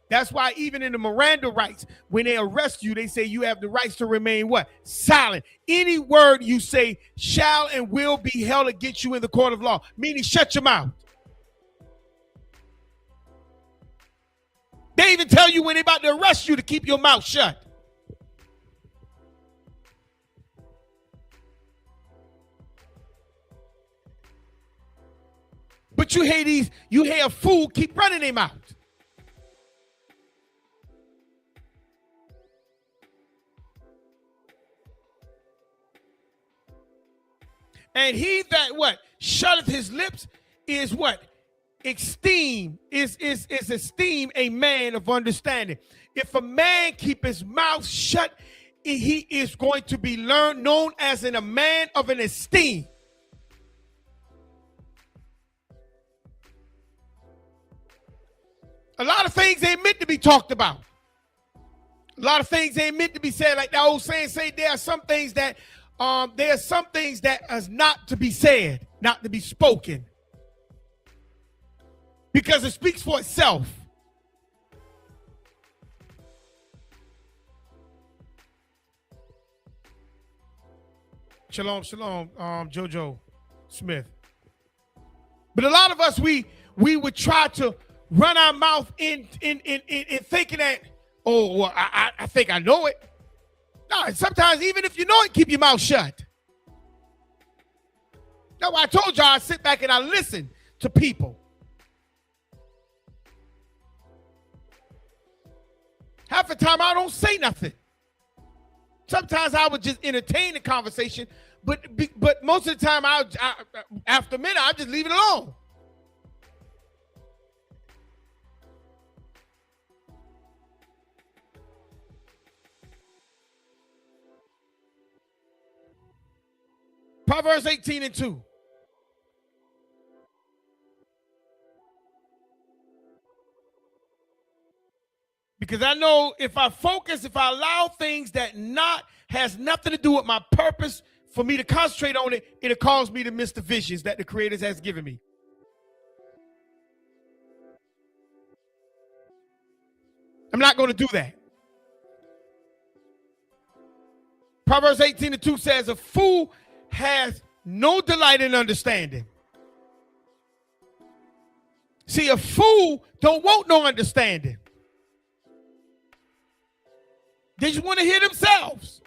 That's why even in the Miranda rights, when they arrest you, they say you have the rights to remain what? Silent. Any word you say shall and will be held against you in the court of law, meaning shut your mouth. They even tell you when they're about to arrest you to keep your mouth shut. But you hear a fool keep running their mouth. And he that what? Shutteth his lips is what? Esteem, is esteem a man of understanding. If a man keep his mouth shut, he is going to be known as a man of an esteem. A lot of things ain't meant to be talked about. A lot of things ain't meant to be said. Like that old saying, there are some things that is not to be said, not to be spoken. Because it speaks for itself. Shalom, shalom, Jojo Smith. But a lot of us, we would try to run our mouth in thinking that, oh, well, I think I know it. No, sometimes even if you know it, keep your mouth shut. That's why I told y'all I sit back and I listen to people. Half the time I don't say nothing. Sometimes I would just entertain the conversation, but most of the time after a minute I just leave it alone. Proverbs 18:2. Because I know if I allow things that has nothing to do with my purpose for me to concentrate on it, it'll cause me to miss the visions that the Creator has given me. I'm not going to do that. Proverbs 18:2 says, a fool has no delight in understanding. See, a fool don't want no understanding. They just want to hear themselves.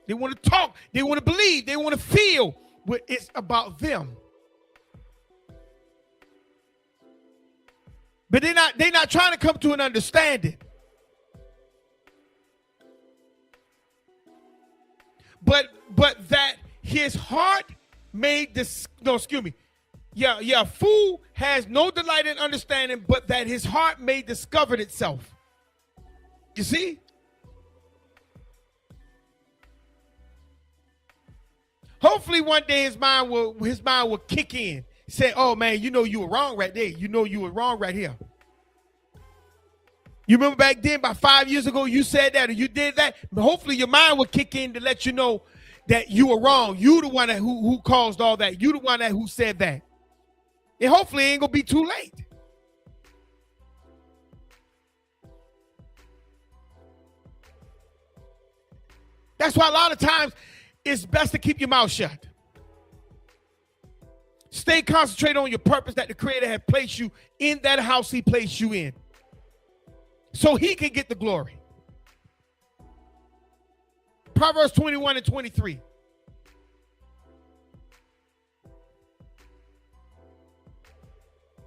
They want to talk. They want to believe. They want to feel what it's about them. But they're not trying to come to an understanding. But that his heart made this, no, excuse me. Yeah, fool has no delight in understanding, but that his heart may discover itself. You see? Hopefully one day his mind will kick in. Say, oh man, you know you were wrong right there. You know you were wrong right here. You remember back then, about 5 years ago, you said that or you did that. But hopefully your mind will kick in to let you know that you were wrong. You the one who caused all that. You the one who said that. And hopefully it ain't gonna be too late. That's why a lot of times it's best to keep your mouth shut. Stay concentrated on your purpose that the Creator had placed you in that house he placed you in. So he can get the glory. Proverbs 21:23.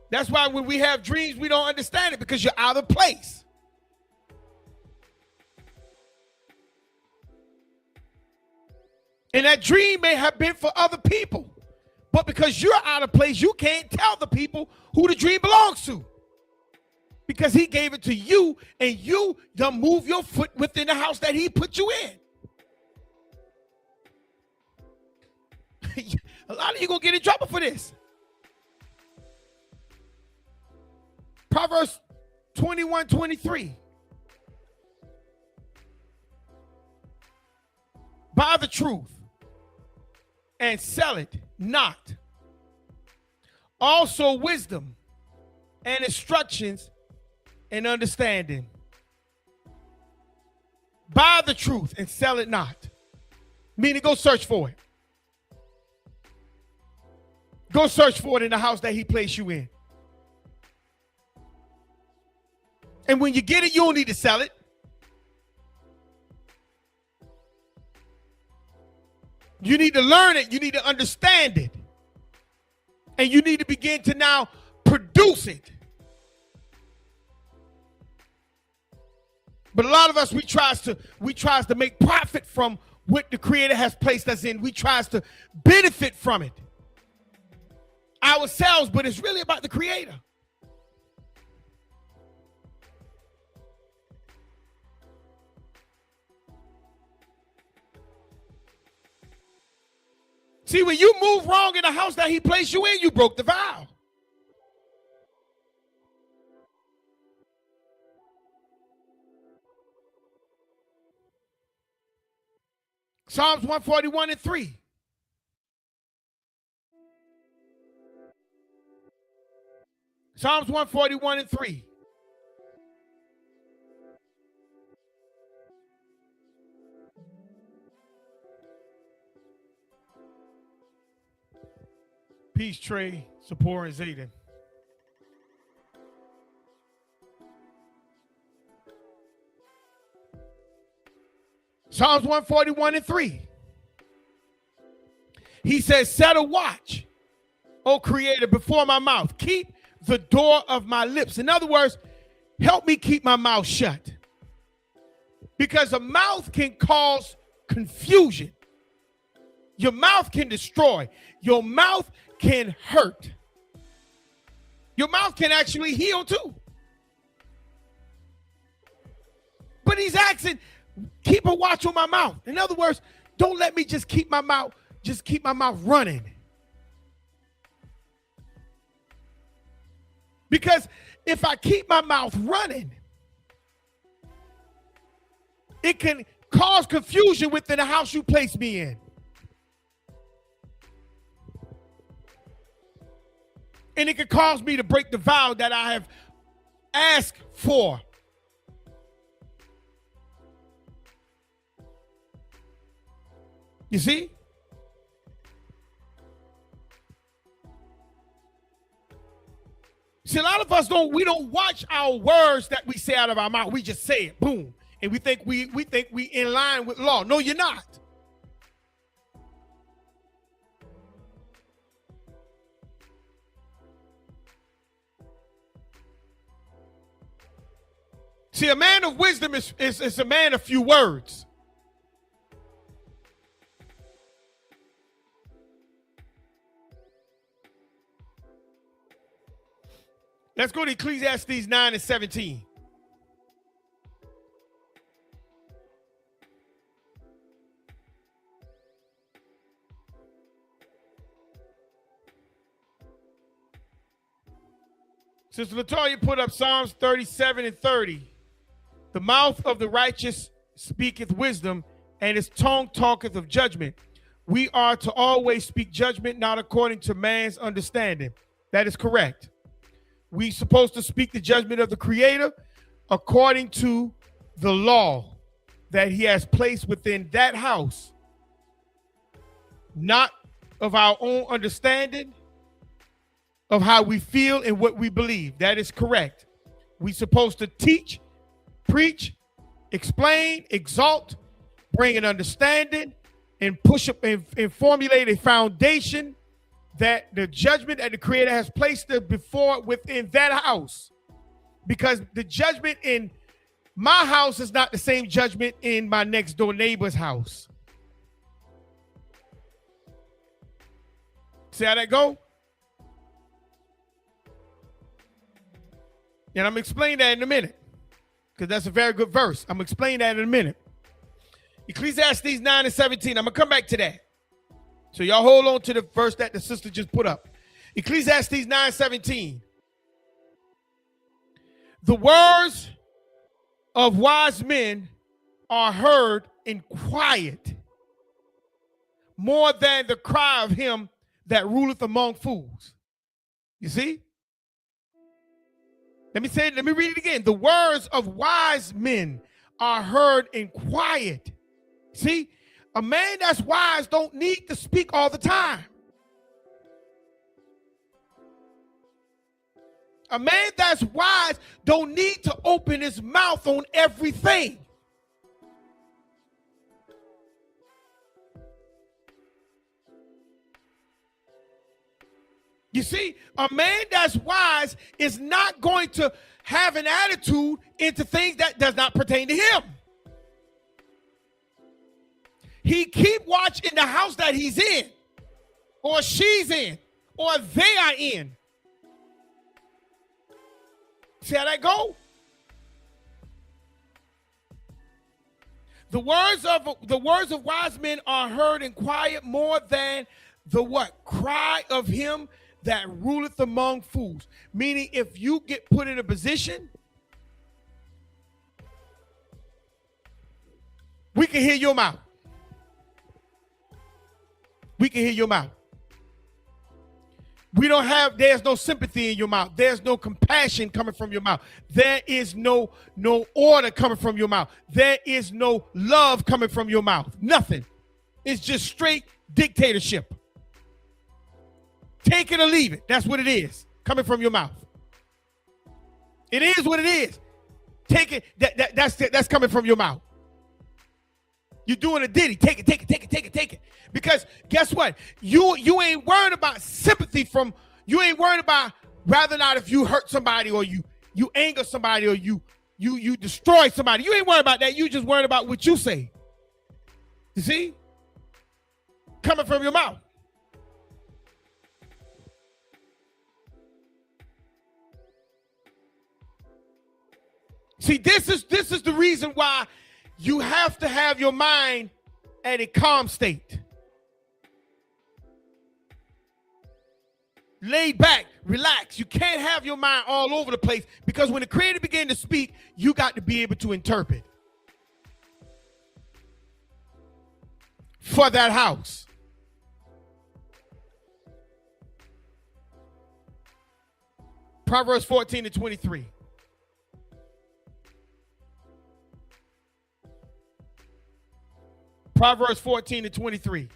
That's why when we have dreams, we don't understand it because you're out of place. And that dream may have been for other people. But because you're out of place, you can't tell the people who the dream belongs to. Because he gave it to you, and you don't move your foot within the house that he put you in. A lot of you gonna get in trouble for this. Proverbs 21:23. Buy the truth and sell it not. Also wisdom and instructions and understanding. Buy the truth and sell it not. Meaning go search for it. Go search for it in the house that he placed you in. And when you get it, you don't need to sell it. You need to learn it. You need to understand it. And you need to begin to now produce it. But a lot of us, we tries to make profit from what the Creator has placed us in. We tries to benefit from it ourselves, but it's really about the Creator. See, when you move wrong in the house that he placed you in, you broke the vow. Psalms 141:3. Psalms 141:3. Peace, Trey, Sapor, and Zayden. Psalms 141:3. He says, set a watch, O Creator, before my mouth. Keep the door of my lips. In other words, help me keep my mouth shut. Because a mouth can cause confusion. Your mouth can destroy. Your mouth can hurt. Your mouth can actually heal too. But he's asking, keep a watch on my mouth. In other words, don't let me just keep my mouth running. Because if I keep my mouth running, it can cause confusion within the house you place me in. And it could cause me to break the vow that I have asked for. You see? See, a lot of us we don't watch our words that we say out of our mouth. We just say it, boom. And we think we in line with law. No, you're not. See, a man of wisdom is a man of few words. Let's go to Ecclesiastes 9:17. Sister Latoya put up Psalms 37:30. The mouth of the righteous speaketh wisdom, and his tongue talketh of judgment. We are to always speak judgment, not according to man's understanding. That is correct. We're supposed to speak the judgment of the Creator according to the law that he has placed within that house, not of our own understanding of how we feel and what we believe. That is correct. We're supposed to teach, preach, explain, exalt, bring an understanding, and push up and formulate a foundation that the judgment that the Creator has placed before within that house. Because the judgment in my house is not the same judgment in my next door neighbor's house. See how that go? And I'm going to explain that in a minute, because that's a very good verse. I'm going to explain that in a minute. Ecclesiastes 9:17. I'm going to come back to that. So y'all hold on to the verse that the sister just put up. Ecclesiastes 9:17. The words of wise men are heard in quiet more than the cry of him that ruleth among fools. You see? Let me read it again. The words of wise men are heard in quiet. See? A man that's wise don't need to speak all the time. A man that's wise don't need to open his mouth on everything. You see, a man that's wise is not going to have an attitude into things that does not pertain to him. He keep watch in the house that he's in, or she's in, or they are in. See how that go? The words of wise men are heard in quiet more than the what? Cry of him that ruleth among fools. Meaning, if you get put in a position, we can hear your mouth. We can hear your mouth. There's no sympathy in your mouth. There's no compassion coming from your mouth. There is no order coming from your mouth. There is no love coming from your mouth. Nothing. It's just straight dictatorship. Take it or leave it. That's what it is, coming from your mouth. It is what it is. Take it. That's coming from your mouth. You're doing a ditty. Take it. Because guess what? You ain't worried about sympathy from, you ain't worried about rather not if you hurt somebody or you anger somebody or you destroy somebody. You ain't worried about that. You just worried about what you say. You see? Coming from your mouth. See, this is the reason why you have to have your mind at a calm state. Lay back, relax. You can't have your mind all over the place, because when the Creator began to speak, you got to be able to interpret for that house. Proverbs 14:23. Proverbs 14:23.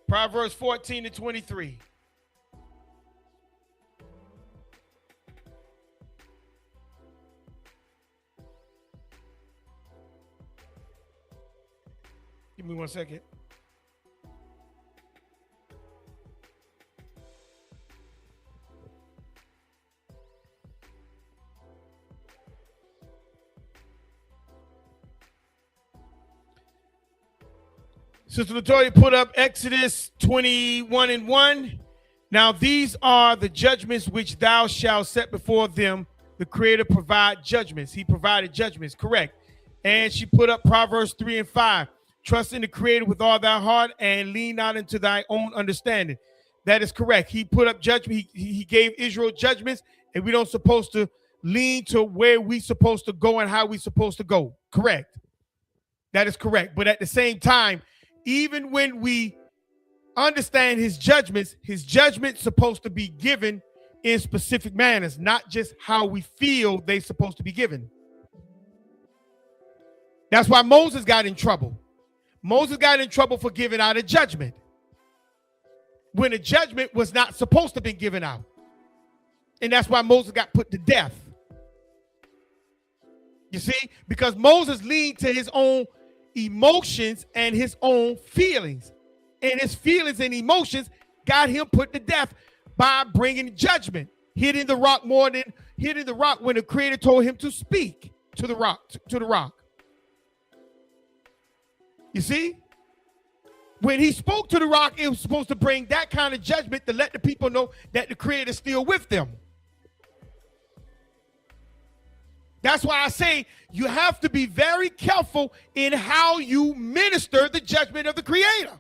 Proverbs 14:23. Give me 1 second. Sister Latoya put up Exodus 21:1. Now these are the judgments which thou shalt set before them. The Creator provide judgments. He provided judgments, correct. And she put up Proverbs 3:5. Trust in the Creator with all thy heart and lean not into thy own understanding. That is correct. He put up judgment. He gave Israel judgments, and we don't supposed to lean to where we supposed to go and how we supposed to go. Correct. That is correct. But at the same time, even when we understand his judgment's supposed to be given in specific manners, not just how we feel they're supposed to be given. That's why Moses got in trouble. Moses got in trouble for giving out a judgment when a judgment was not supposed to be given out. And that's why Moses got put to death. You see, because Moses leaned to his own emotions and his own feelings, and his feelings and emotions got him put to death by bringing judgment, hitting the rock more than hitting the rock when the Creator told him to speak to the rock. You see, when he spoke to the rock, it was supposed to bring that kind of judgment to let the people know that the Creator is still with them. That's why I say you have to be very careful in how you minister the judgment of the Creator.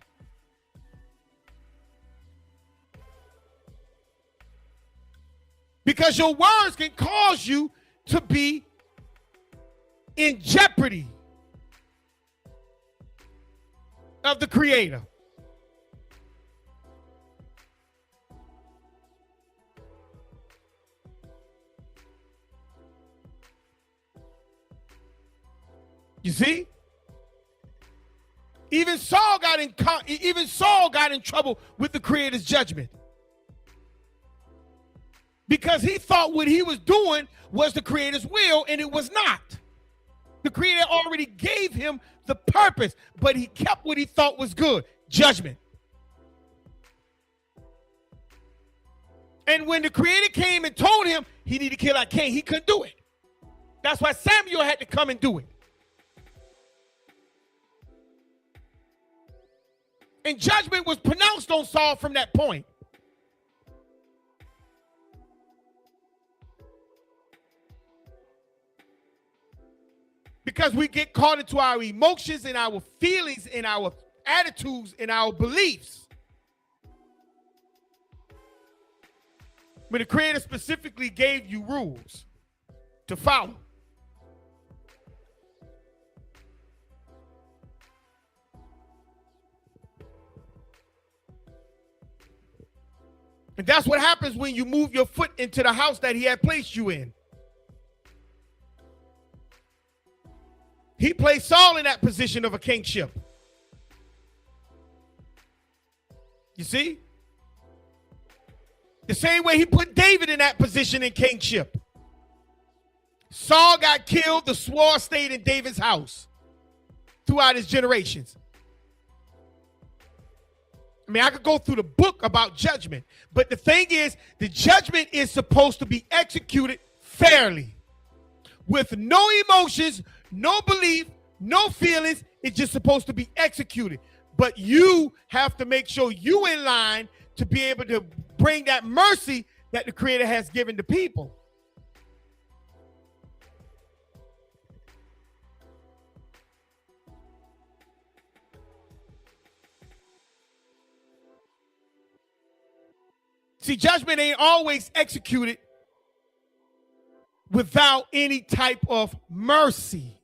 Because your words can cause you to be in jeopardy of the Creator. You see? Even Saul got in trouble with the Creator's judgment. Because he thought what he was doing was the Creator's will, and it was not. The Creator already gave him the purpose, but he kept what he thought was good, judgment. And when the Creator came and told him he needed to kill that king, he couldn't do it. That's why Samuel had to come and do it. And judgment was pronounced on Saul from that point. Because we get caught into our emotions and our feelings and our attitudes and our beliefs. When the Creator specifically gave you rules to follow. And that's what happens when you move your foot into the house that he had placed you in. He placed Saul in that position of a kingship. You see? The same way he put David in that position in kingship. Saul got killed, the sword stayed in David's house throughout his generations. I mean, I could go through the book about judgment, but the thing is, the judgment is supposed to be executed fairly, with no emotions, no belief, no feelings. It's just supposed to be executed. But you have to make sure you in line to be able to bring that mercy that the Creator has given to people. See, judgment ain't always executed without any type of mercy.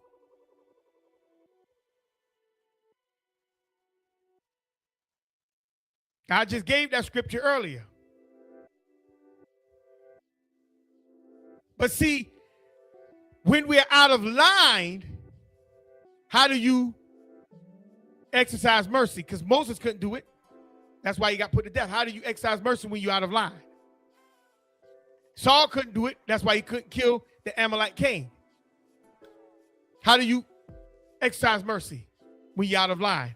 I just gave that scripture earlier. But see, when we're out of line, how do you exercise mercy? Because Moses couldn't do it. That's why he got put to death. How do you exercise mercy when you're out of line? Saul couldn't do it. That's why he couldn't kill the Amalek king. How do you exercise mercy when you're out of line?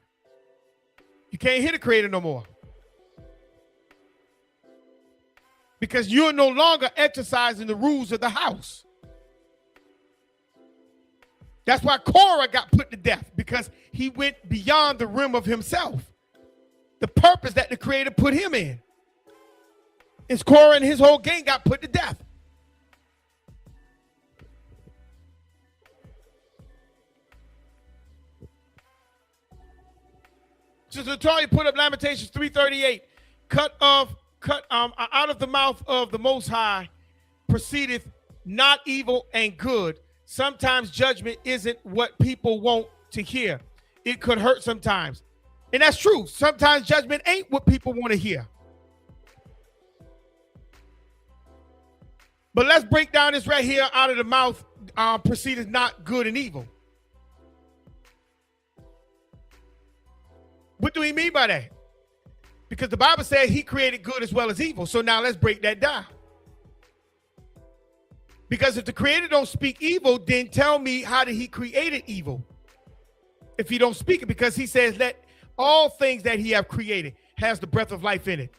You can't hear the Creator no more. Because you're no longer exercising the rules of the house. That's why Korah got put to death, because he went beyond the rim of himself. The purpose that the Creator put him in. Is Korah and his whole gang got put to death. Sister Latoya put up Lamentations 3:38. Out of the mouth of the Most High proceedeth not evil and good. Sometimes judgment isn't what people want to hear. It could hurt sometimes. And that's true. Sometimes judgment ain't what people want to hear. But let's break down this right here. Out of the mouth proceedeth not good and evil. What do he mean by that? Because the Bible says he created good as well as evil. So now let's break that down. Because if the Creator don't speak evil, then tell me how did he create evil? If he don't speak it, because he says let all things that he have created has the breath of life in it.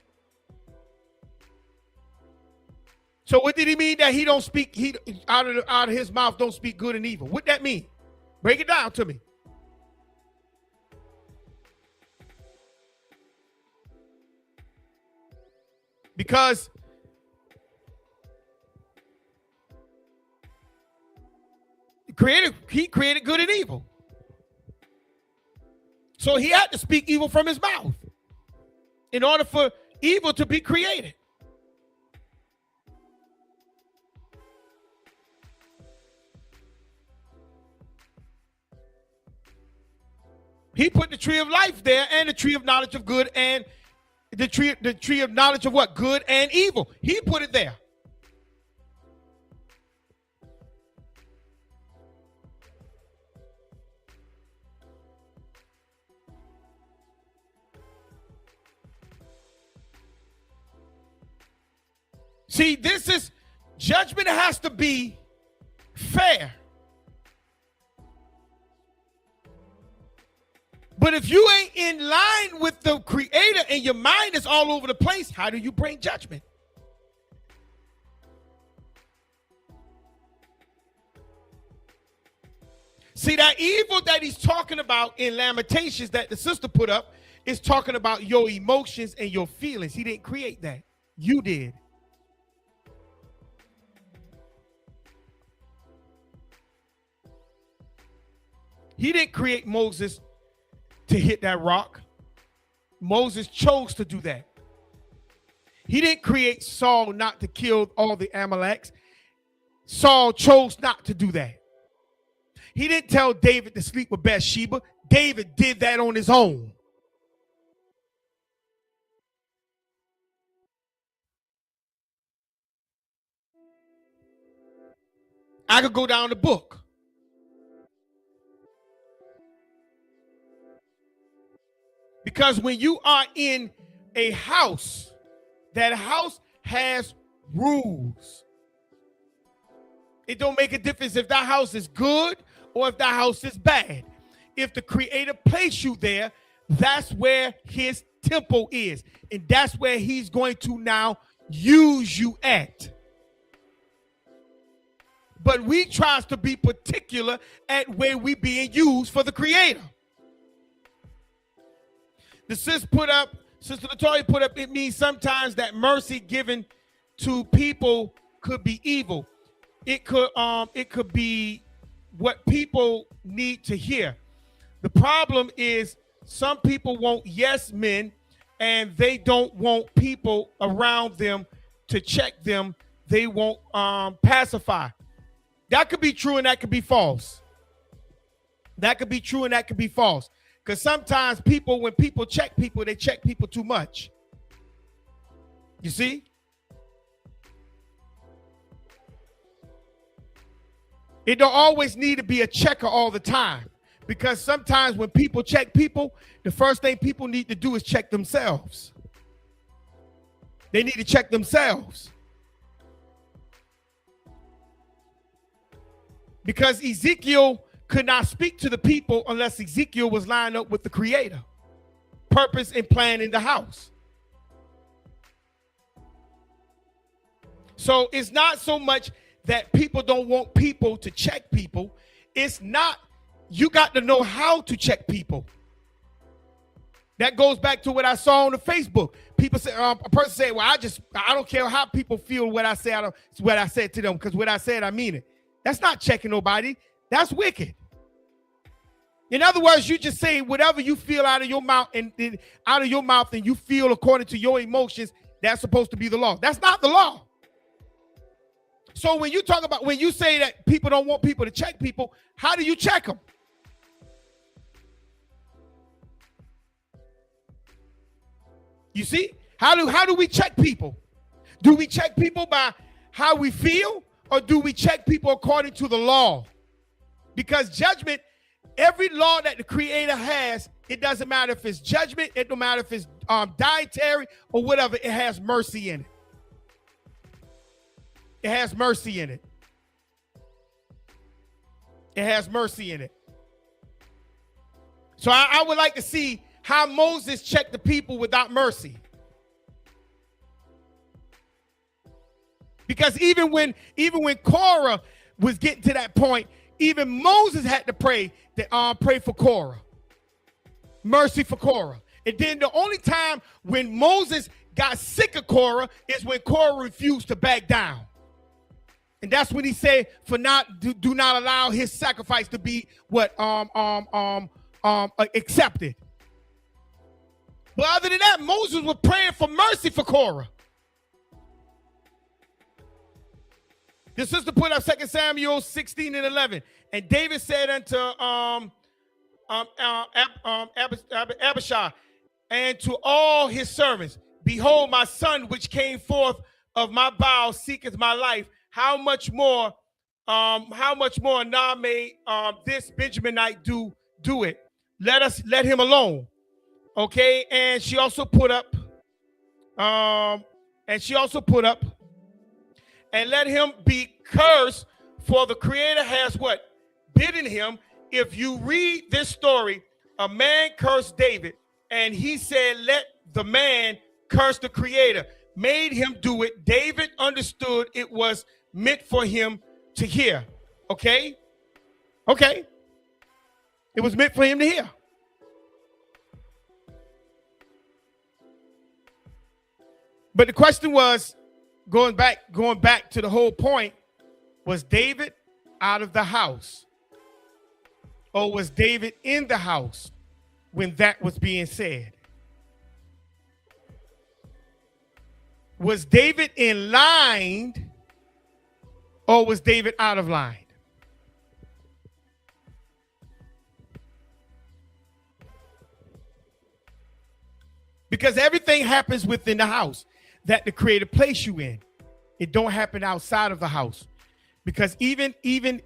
So what did he mean that he don't speak, he out of his mouth don't speak good and evil? What that mean? Break it down to me. Because He created good and evil. So he had to speak evil from his mouth in order for evil to be created. He put the tree of life there and the tree of knowledge of good and the tree of knowledge of what? Good and evil. He put it there. See, this is judgment has to be fair. But if you ain't in line with the creator and your mind is all over the place, how do you bring judgment? See, that evil that he's talking about in Lamentations that the sister put up is talking about your emotions and your feelings. He didn't create that. You did. He didn't create Moses to hit that rock. Moses chose to do that. He didn't create Saul not to kill all the Amaleks. Saul chose not to do that. He didn't tell David to sleep with Bathsheba. David did that on his own. I could go down the book. Because when you are in a house, that house has rules. It don't make a difference if that house is good or if that house is bad. If the creator placed you there, that's where his temple is. And that's where he's going to now use you at. But we try to be particular at where we being used for the creator. The Sister Latoya put up, it means sometimes that mercy given to people could be evil. It could be what people need to hear. The problem is some people want yes men and they don't want people around them to check them. They won't pacify. That could be true and that could be false. That could be true and that could be false. Because sometimes people, when people check people, they check people too much. You see? It don't always need to be a checker all the time. Because sometimes when people check people, the first thing people need to do is check themselves. They need to check themselves. Because Ezekiel could not speak to the people unless Ezekiel was lined up with the creator, purpose and plan in the house. So it's not so much that people don't want people to check people. It's not, you got to know how to check people. That goes back to what I saw on the Facebook. People say, a person said, well, I don't care how people feel what I say. It's what I said to them, because what I said, I mean it. That's not checking nobody. That's wicked. In other words, you just say whatever you feel out of your mouth and you feel according to your emotions, that's supposed to be the law. That's not the law. So when you talk about, when you say that people don't want people to check people, how do you check them? You see, how do we check people? Do we check people by how we feel, or do we check people according to the law? Because judgment, every law that the creator has, it doesn't matter if it's judgment, it don't matter if it's dietary or whatever, it has mercy in it. It has mercy in it. It has mercy in it. So I would like to see how Moses checked the people without mercy. Because even when Korah was getting to that point, even Moses had to pray for Korah. Mercy for Korah. And then the only time when Moses got sick of Korah is when Korah refused to back down. And that's when he said, for not do not allow his sacrifice to be what accepted. But other than that, Moses was praying for mercy for Korah. The sister put up 2 Samuel 16 and 11. And David said unto Abishai and to all his servants, behold, my son, which came forth of my bowels, seeketh my life. How much more now may this Benjaminite do it? Let him alone. Okay, and she also put up, and let him be cursed, for the Creator has what? Bidden him. If you read this story, a man cursed David, and he said, let the man curse the Creator, made him do it. David understood it was meant for him to hear. Okay? Okay. It was meant for him to hear. But the question was, going back to the whole point, was David out of the house? Or was David in the house when that was being said? Was David in line, or was David out of line? Because everything happens within the house that the Creator placed you in. It don't happen outside of the house. Because even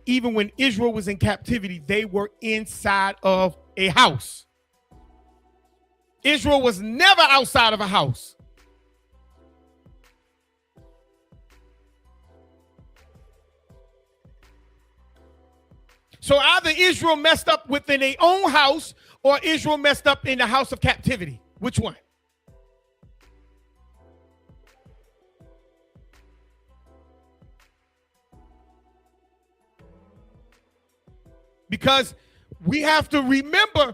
when Israel was in captivity, they were inside of a house. Israel was never outside of a house. So either Israel messed up within their own house, or Israel messed up in the house of captivity. Which one? Because we have to remember,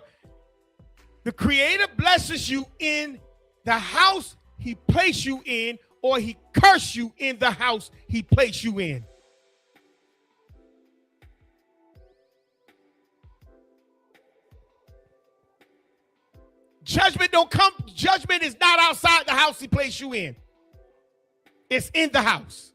the Creator blesses you in the house he placed you in, or he cursed you in the house he placed you in. Judgment don't come. Judgment is not outside the house he placed you in. It's in the house.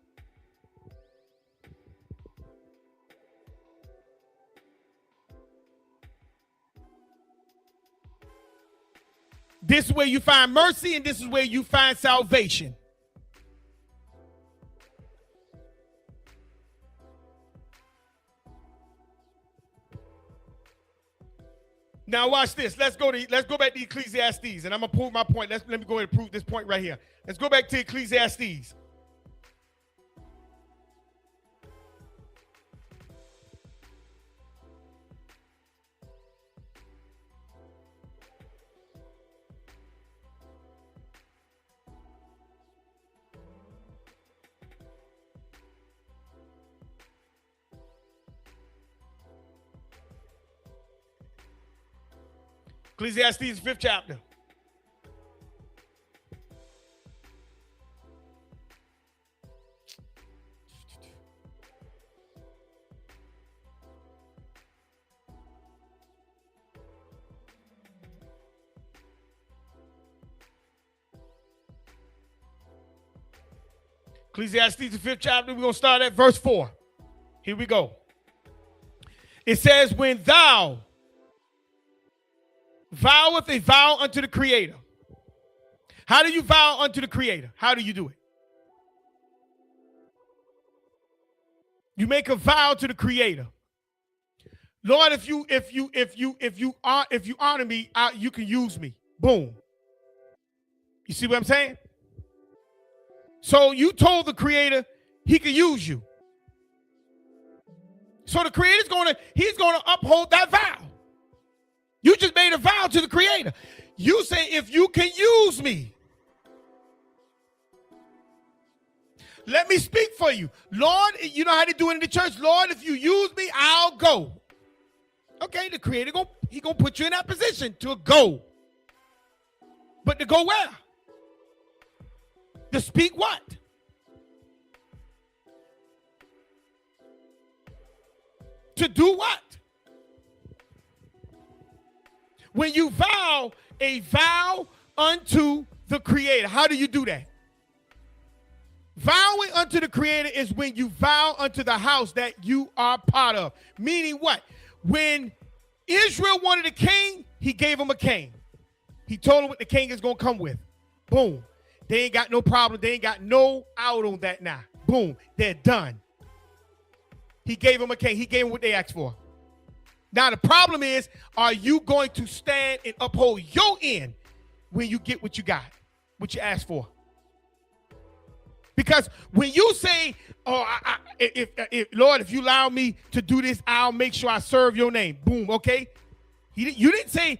This is where you find mercy, and this is where you find salvation. Now watch this. Let's go back to Ecclesiastes, and I'm gonna prove my point. Let me go ahead and prove this point right here. Let's go back to Ecclesiastes. Ecclesiastes, 5th chapter. Ecclesiastes, the 5th chapter, we're going to start at verse 4. Here we go. It says, when thou voweth a vow unto the Creator. How do you vow unto the Creator? How do you do it? You make a vow to the Creator. Lord, if you honor me, you can use me. Boom. You see what I'm saying? So you told the Creator he could use you. So the Creator's he's gonna uphold that vow. You just made a vow to the Creator. You say, if you can use me, let me speak for you. Lord, you know how to do it in the church. Lord, if you use me, I'll go. Okay, the Creator, he gonna put you in that position to go. But to go where? To speak what? To do what? When you vow a vow unto the Creator, how do you do that? Vowing unto the Creator is when you vow unto the house that you are part of. Meaning what? When Israel wanted a king, he gave him a king. He told him what the king is going to come with. Boom. They ain't got no problem. They ain't got no out on that now. Boom. They're done. He gave him a king. He gave him what they asked for. Now, the problem is, are you going to stand and uphold your end when you get what you got, what you asked for? Because when you say, oh, Lord, if you allow me to do this, I'll make sure I serve your name. Boom, okay? You didn't say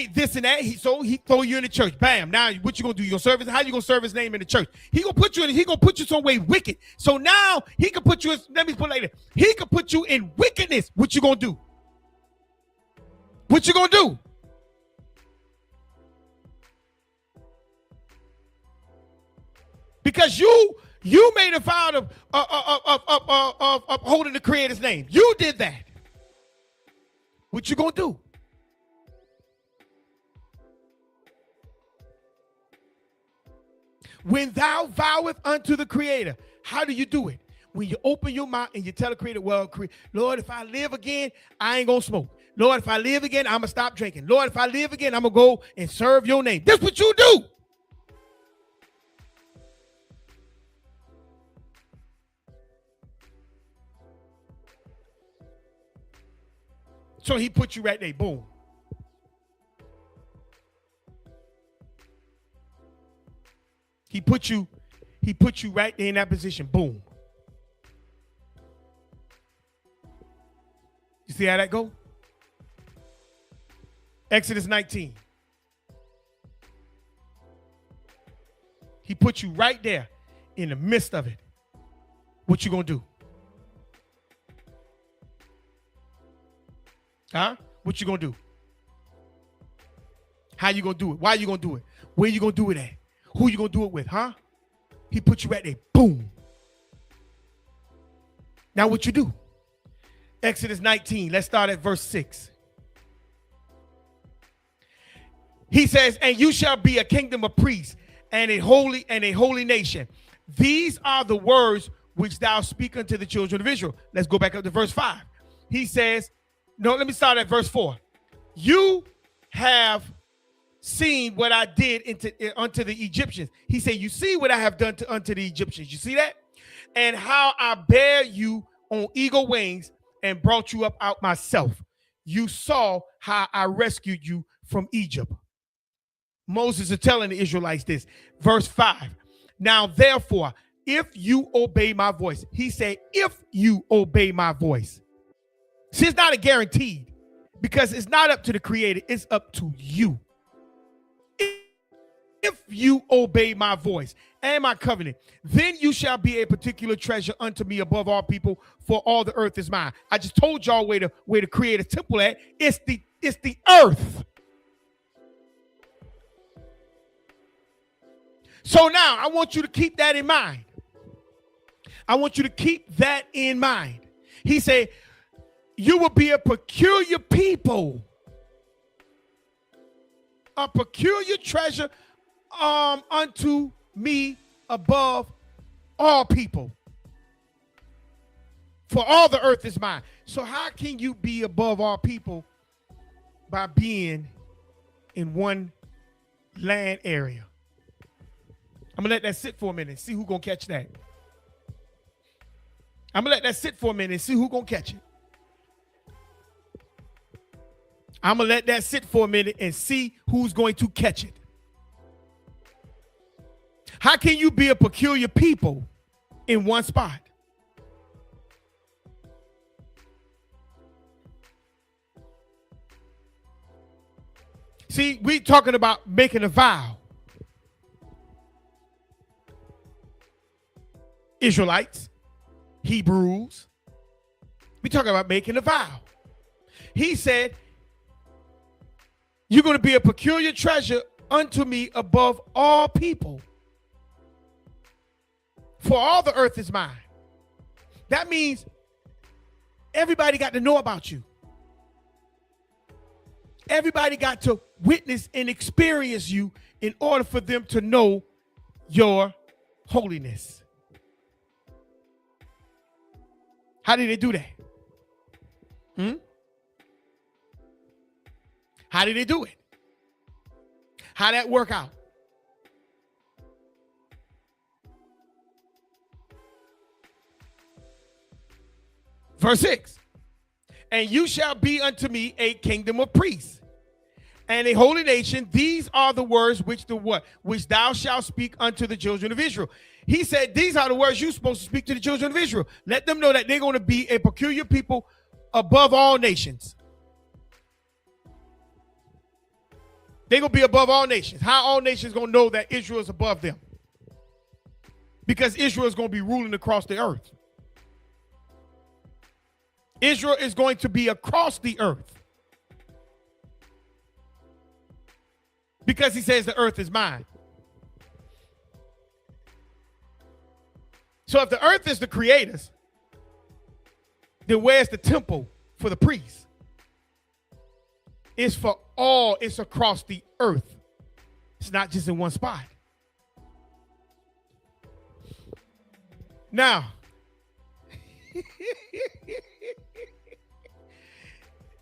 this and that. So he throw you in the church. Bam. Now what you gonna do? You gonna serve his, how you gonna serve his name in the church? He gonna put you some way wicked. So now he can put you in, let me put it like this. He can put you in wickedness. What you gonna do? What you gonna do? Because you made a vow of upholding the Creator's name. You did that. What you gonna do? When thou voweth unto the Creator, how do you do it? When you open your mouth and you tell the Creator, well, Lord, if I live again, I ain't gonna smoke. Lord, if I live again, I'm gonna stop drinking. Lord, if I live again, I'm gonna go and serve your name. That's what you do. So he put you right there, boom. He put you right there in that position, boom. You see how that go? Exodus 19. He put you right there in the midst of it. What you gonna do? Huh? What you gonna do? How you gonna do it? Why you gonna do it? Where you gonna do it at? Who you gonna do it with? Huh? He put you right there. Boom. Now what you do? Exodus 19. Let's start at verse 6. He says, and you shall be a kingdom of priests and a holy nation. These are the words which thou speak unto the children of Israel. Let's go back up to verse 5. He says, no, let me start at verse 4. You have seen what I did unto the Egyptians. He said, you see what I have done unto the Egyptians. You see that? And how I bear you on eagle wings and brought you up out myself. You saw how I rescued you from Egypt. Moses is telling the Israelites this. Verse 5. Now, therefore, if you obey my voice, he said, if you obey my voice. See, it's not a guaranteed because it's not up to the Creator. It's up to you. If you obey my voice and my covenant, then you shall be a particular treasure unto me above all people, for all the earth is mine. I just told y'all where to create a temple at. It's the earth. So now I want you to keep that in mind. I want you to keep that in mind. He said, you will be a peculiar people, a peculiar treasure unto me above all people. For all the earth is mine. So how can you be above all people? By being in one land area. I'm going to let that sit for a minute and see who's going to catch that. I'm going to let that sit for a minute and see who's going to catch it. I'm going to let that sit for a minute and see who's going to catch it. How can you be a peculiar people in one spot? See, we're talking about making a vow. Israelites, Hebrews, we're talking about making a vow. He said, you're going to be a peculiar treasure unto me above all people. For all the earth is mine. That means Everybody got to know about you. Everybody got to witness and experience you in order for them to know your holiness. How did they do that? How did they do it? How did that work out? Verse 6. And you shall be unto me a kingdom of priests and a holy nation. These are the words which thou shalt speak unto the children of Israel. He said, these are the words you're supposed to speak to the children of Israel. Let them know that they're going to be a peculiar people above all nations. They're going to be above all nations. How all nations going to know that Israel is above them? Because Israel is going to be ruling across the earth. Israel is going to be across the earth. Because he says the earth is mine. So if the earth is the creator's, then where's the temple for the priests? It's for all, it's across the earth. It's not just in one spot. Now,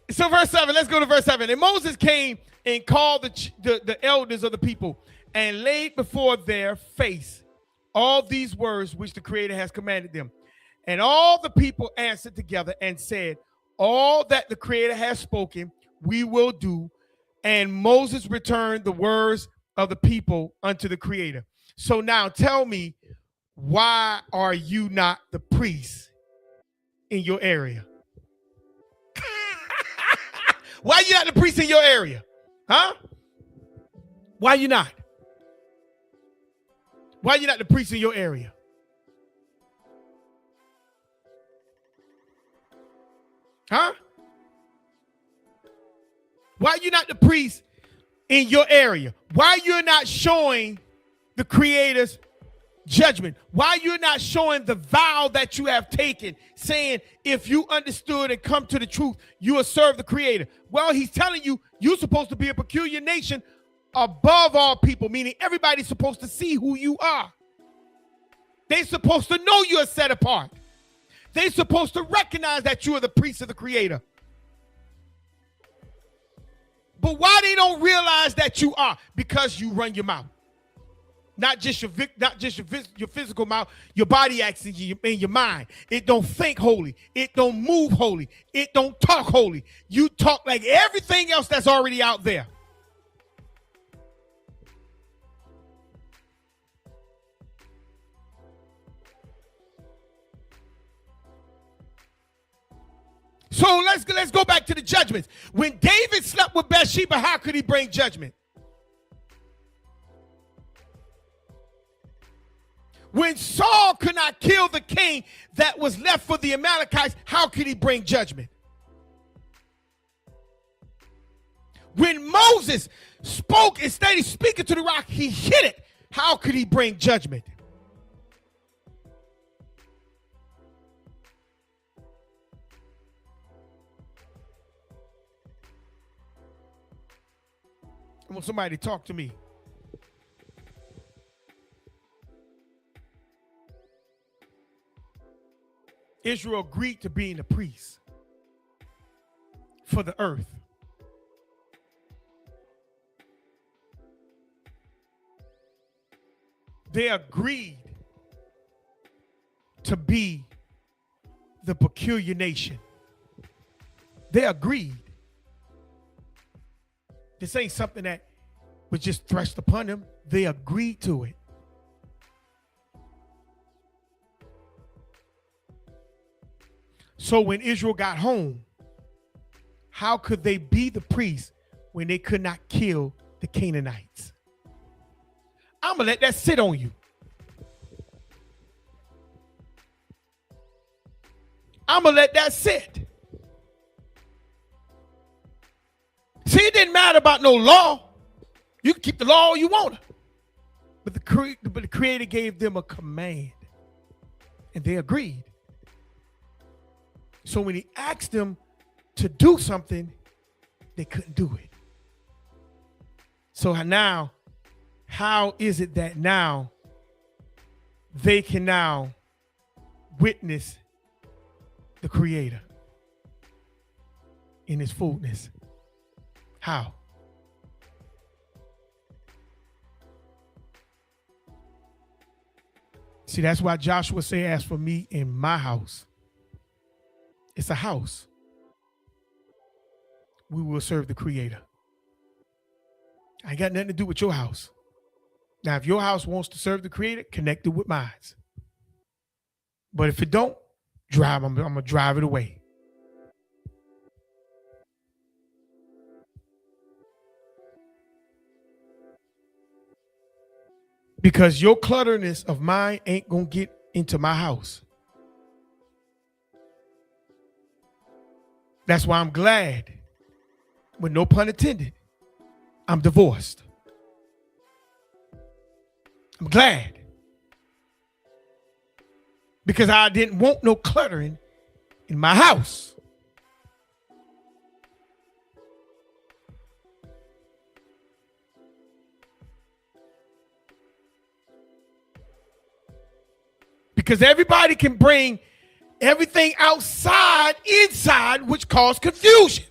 so verse 7, let's go to verse 7. And Moses came and called the elders of the people and laid before their face all these words which the Creator has commanded them. And all the people answered together and said, all that the Creator has spoken, we will do. And Moses returned the words of the people unto the Creator. So now tell me, why are you not the priest in your area? Why are you not the priest in your area? Huh? Why are you not? Why are you not the priest in your area? Huh? Why are you not the priest in your area? Why you're not showing the Creator's judgment? Why you're not showing the vow that you have taken, saying if you understood and come to the truth, you will serve the Creator? Well, he's telling you you're supposed to be a peculiar nation above all people, meaning everybody's supposed to see who you are. They're supposed to know you're set apart. They're supposed to recognize that you are the priest of the Creator. But why they don't realize that you are? Because you run your mouth. Not just your physical mouth, your body acts in your mind. It don't think holy. It don't move holy. It don't talk holy. You talk like everything else that's already out there. So let's go back to the judgments. When David slept with Bathsheba, how could he bring judgment? When Saul could not kill the king that was left for the Amalekites, how could he bring judgment? When Moses spoke, instead of speaking to the rock, he hit it. How could he bring judgment? I want somebody to talk to me. Israel agreed to being a priest for the earth. They agreed to be the peculiar nation. They agreed. This ain't something that was just thrust upon them. They agreed to it. So when Israel got home, how could they be the priests when they could not kill the Canaanites? I'm going to let that sit on you. I'm going to let that sit. See, it didn't matter about no law. You can keep the law all you want. But the Creator gave them a command. And they agreed. So when he asked them to do something, they couldn't do it. So now, how is it that now they can now witness the Creator in his fullness? How? See, that's why Joshua said, as for me in my house, it's a house. We will serve the Creator. I ain't got nothing to do with your house. Now, if your house wants to serve the Creator, connect it with mine. But if it don't, I'm going to drive it away. Because your clutterness of mine ain't going to get into my house. That's why I'm glad, with no pun intended, I'm divorced. I'm glad. Because I didn't want no cluttering in my house. Because everybody can bring everything outside, inside, which cause confusion.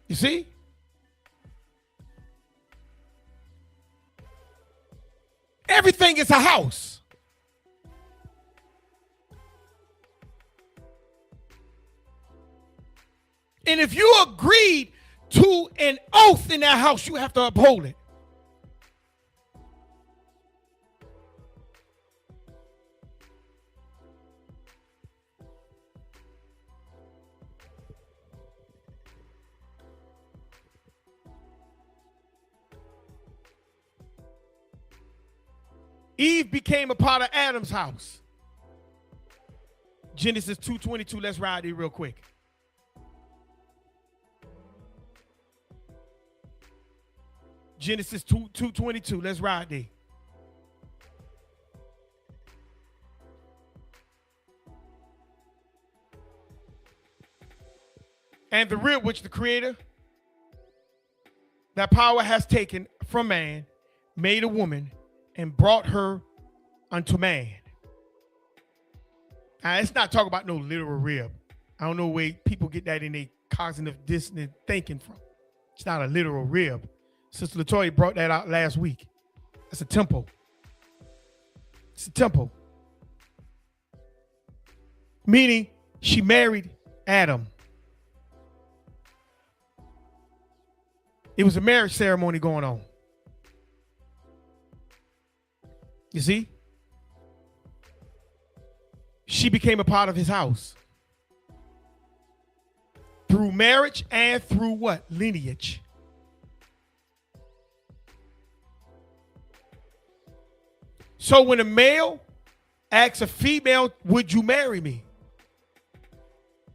You see? Everything is a house. And if you agreed to an oath in that house, you have to uphold it. Eve became a part of Adam's house. Genesis 2:22. Let's ride it real quick. Genesis 2:22. Let's ride there. And the rib which the Creator, that power has taken from man, made a woman, and brought her unto man. Now, it's not talking about no literal rib. I don't know where people get that in their cognitive dissonant thinking from. It's not a literal rib. Sister Latoya brought that out last week. That's a temple. It's a temple. Meaning she married Adam. It was a marriage ceremony going on. You see? She became a part of his house. Through marriage and through what? Lineage. So when a male asks a female, would you marry me?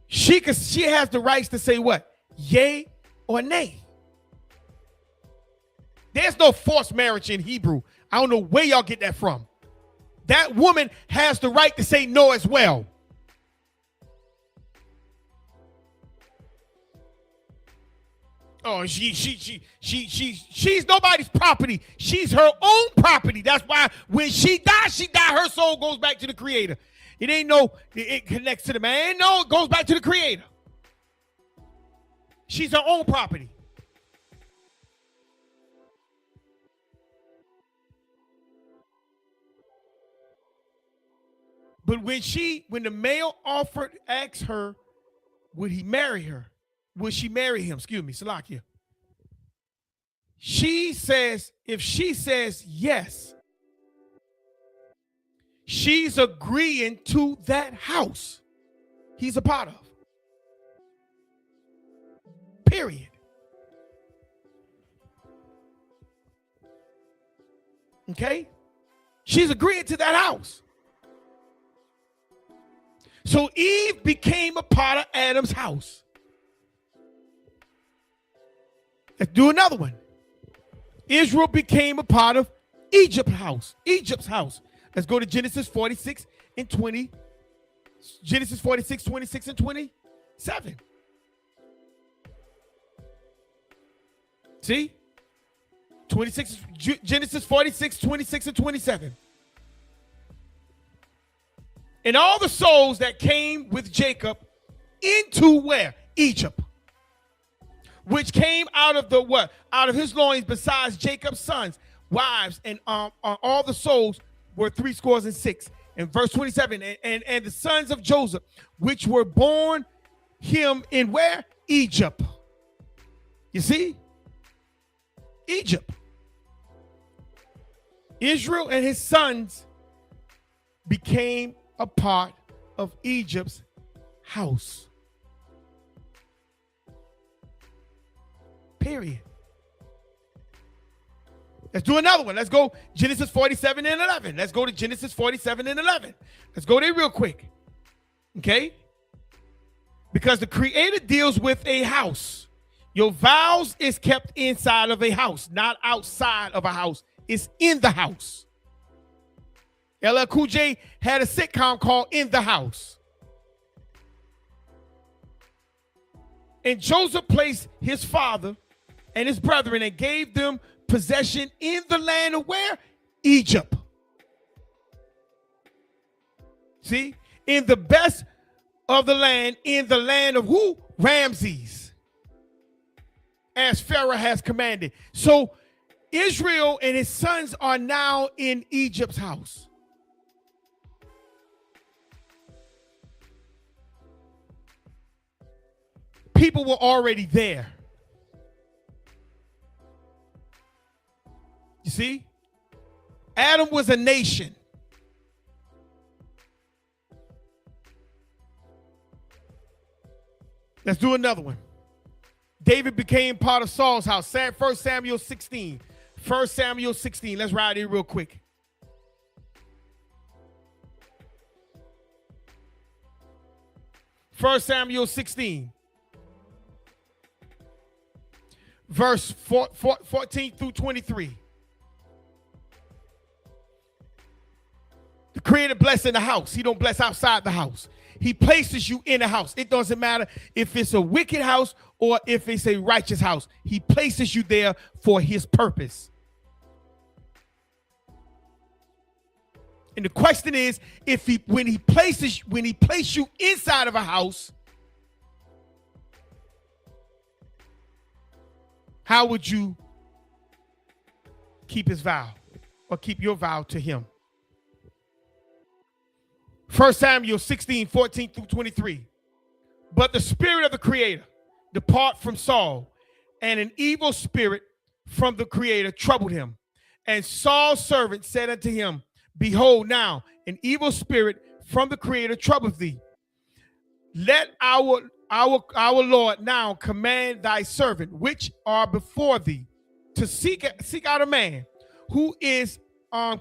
She has the rights to say what? Yay or nay. There's no forced marriage in Hebrew. I don't know where y'all get that from. That woman has the right to say no as well. Oh, she's nobody's property. She's her own property. That's why when she dies, her soul goes back to the Creator. It ain't no, it connects to the man. No, it goes back to the Creator. She's her own property. But when the male asked her, would he marry her? Would she marry him? Excuse me, Salakia. She says, if she says yes, she's agreeing to that house he's a part of. Period. Okay? She's agreeing to that house. So Eve became a part of Adam's house. Let's do another one. Israel became a part of Egypt's house. Let's go to Genesis 46 and 20. Genesis 46, 26 and 27. See? 26, Genesis 46, 26 and 27. And all the souls that came with Jacob into where? Egypt. Which came out of the what? Out of his loins, besides Jacob's sons, wives, and all the souls were 66. And verse 27, and the sons of Joseph, which were born him in where? Egypt. You see? Egypt. Israel and his sons became a part of Egypt's house. Period. Let's do another one. Let's go Genesis 47 and 11. Let's go to Genesis 47 and 11. Let's go there real quick. Okay? Because the Creator deals with a house. Your vows is kept inside of a house, not outside of a house. It's in the house. LL Cool J had a sitcom called In the House. And Joseph placed his father and his brethren and gave them possession in the land of where? Egypt. See? In the best of the land, in the land of who? Ramses. As Pharaoh has commanded. So Israel and his sons are now in Egypt's house. People were already there. You see? Adam was a nation. Let's do another one. David became part of Saul's house. 1 Samuel 16. 1 Samuel 16. Let's ride it real quick. First Samuel 16. Verse 14 through 23. The Creator bless in the house. He don't bless outside the house. He places you in a house. It doesn't matter if it's a wicked house or if it's a righteous house. He places you there for his purpose. And the question is, when he places you inside of a house, how would you keep his vow or keep your vow to him? 1 Samuel 16, 14 through 23. But the spirit of the Creator depart from Saul, and an evil spirit from the Creator troubled him. And Saul's servant said unto him, Behold, now an evil spirit from the Creator troubleth thee. Let our Lord now command thy servant, which are before thee, to seek out a man who is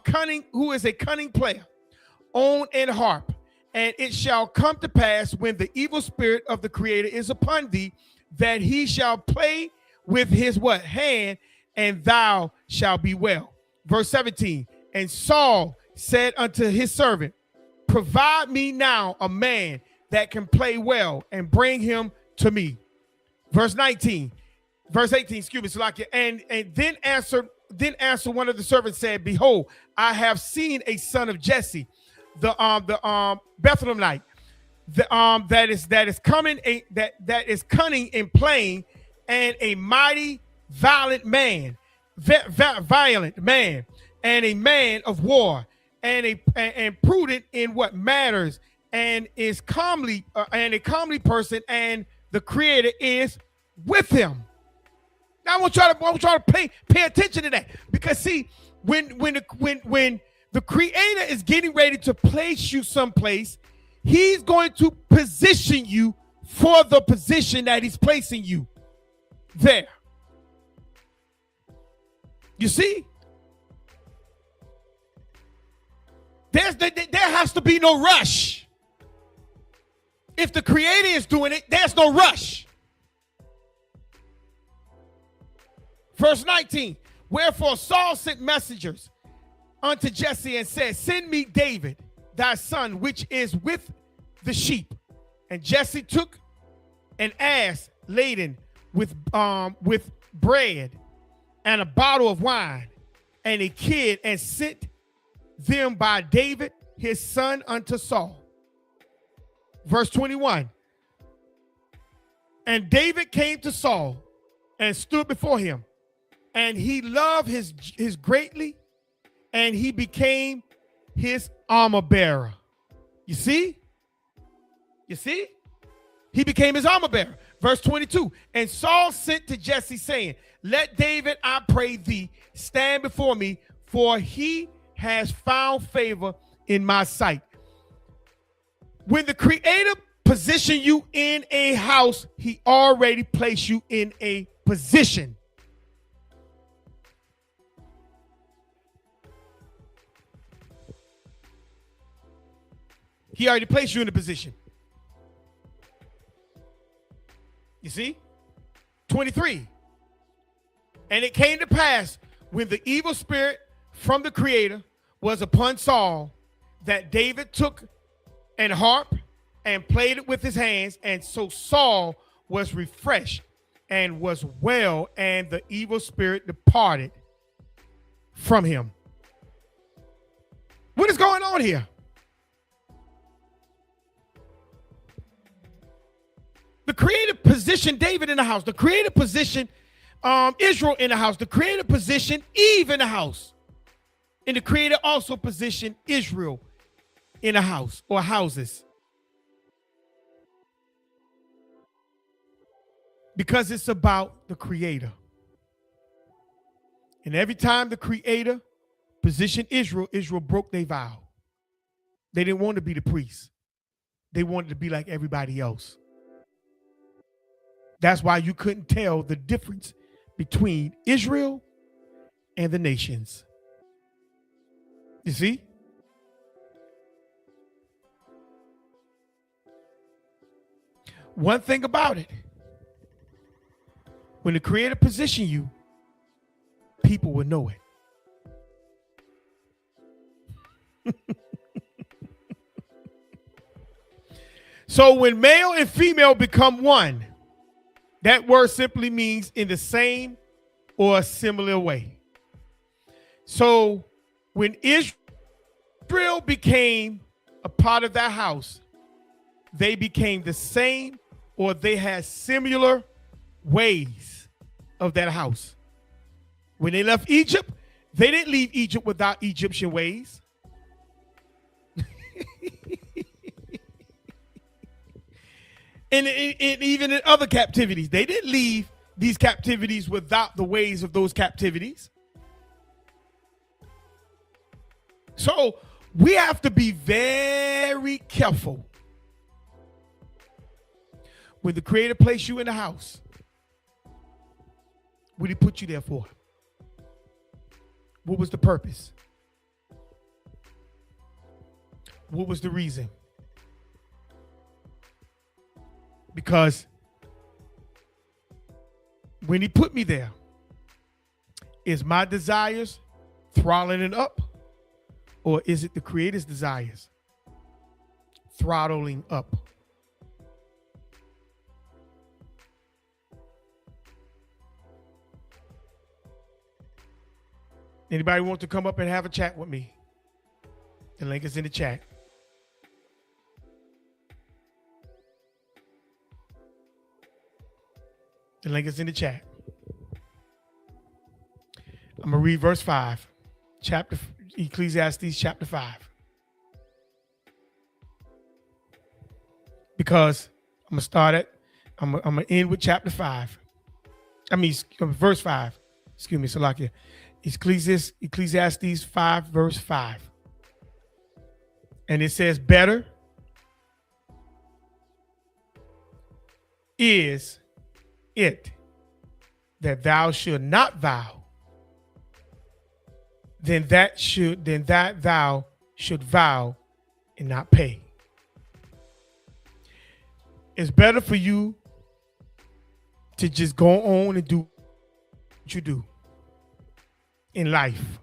cunning, who is a cunning player, on an harp. And it shall come to pass when the evil spirit of the Creator is upon thee, that he shall play with his what? Hand, and thou shalt be well. Verse 17. And Saul said unto his servant, Provide me now a man that can play well, and bring him to me. Verse 18, excuse me, Salakia. And then answered one of the servants, said, Behold, I have seen a son of Jesse, the Bethlehemite, that is cunning in playing, and a mighty violent man, and a man of war, and prudent in what matters, and is calmly and a comely person, and the Creator is with him. Now I want y'all to pay attention to that, because see, when the Creator is getting ready to place you someplace, he's going to position you for the position that he's placing you there. You see? There has to be no rush. If the Creator is doing it, there's no rush. Verse 19. Wherefore Saul sent messengers unto Jesse and said, send me David, thy son, which is with the sheep. And Jesse took an ass laden with bread and a bottle of wine and a kid, and sent them by David his son unto Saul. Verse 21. And David came to Saul and stood before him, and he loved his greatly, and he became his armor bearer. You see? You see? He became his armor bearer. Verse 22. And Saul sent to Jesse, saying, let David, I pray thee, stand before me, for he has found favor in my sight. When the Creator position you in a house, he already placed you in a position. He already placed you in a position. You see? 23. And it came to pass when the evil spirit from the Creator was upon Saul, that David took an harp and played it with his hands, and so Saul was refreshed and was well, and the evil spirit departed from him. What is going on here? The Creator positioned David in the house. The Creator positioned Israel in the house. The Creator positioned Eve in the house. And the Creator also positioned Israel in a house or houses. Because it's about the Creator. And every time the Creator positioned Israel, Israel broke their vow. They didn't want to be the priests. They wanted to be like everybody else. That's why you couldn't tell the difference between Israel and the nations. You see? One thing about it, when the Creator positions you, people will know it. So when male and female become one, that word simply means in the same or a similar way. So when Israel became a part of that house, they became the same or they had similar ways of that house. When they left Egypt, they didn't leave Egypt without Egyptian ways. And even in other captivities, they didn't leave these captivities without the ways of those captivities. So we have to be very careful. When the Creator placed you in the house, what did he put you there for? What was the purpose? What was the reason? Because when he put me there, is my desires throttling it up, or is it the Creator's desires throttling up? Anybody want to come up and have a chat with me? The link is in the chat. The link is in the chat. I'm going to read verse 5, Ecclesiastes chapter 5. Because I'm going to start it. I'm going to end with chapter 5. I mean, verse 5. Excuse me, Salakia. Ecclesiastes 5, verse 5. And it says, better is it that thou should not vow than that thou should vow and not pay. It's better for you to just go on and do what you do in life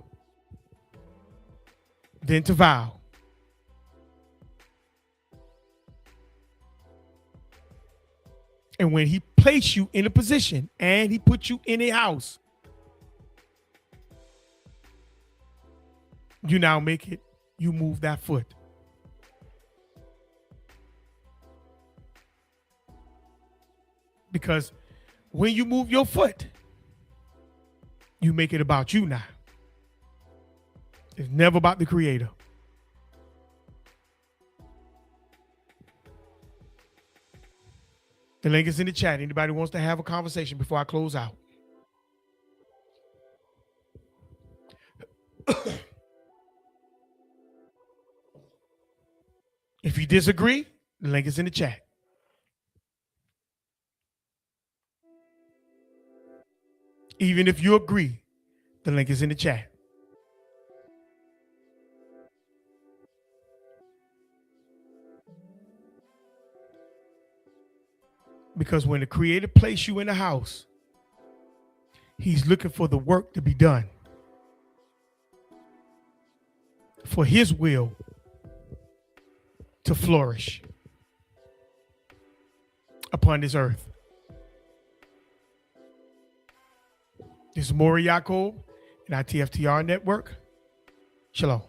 than to vow. And when he placed you in a position and he put you in a house, you now make it, you move that foot. Because when you move your foot, you make it about you now. It's never about the creator. The link is in the chat. Anybody wants to have a conversation before I close out? If you disagree, the link is in the chat. Even if you agree, the link is in the chat. Because when the creator placed you in a house, he's looking for the work to be done, for his will to flourish upon this earth. This is Maury Yacob and ITFTR Network. Shalom.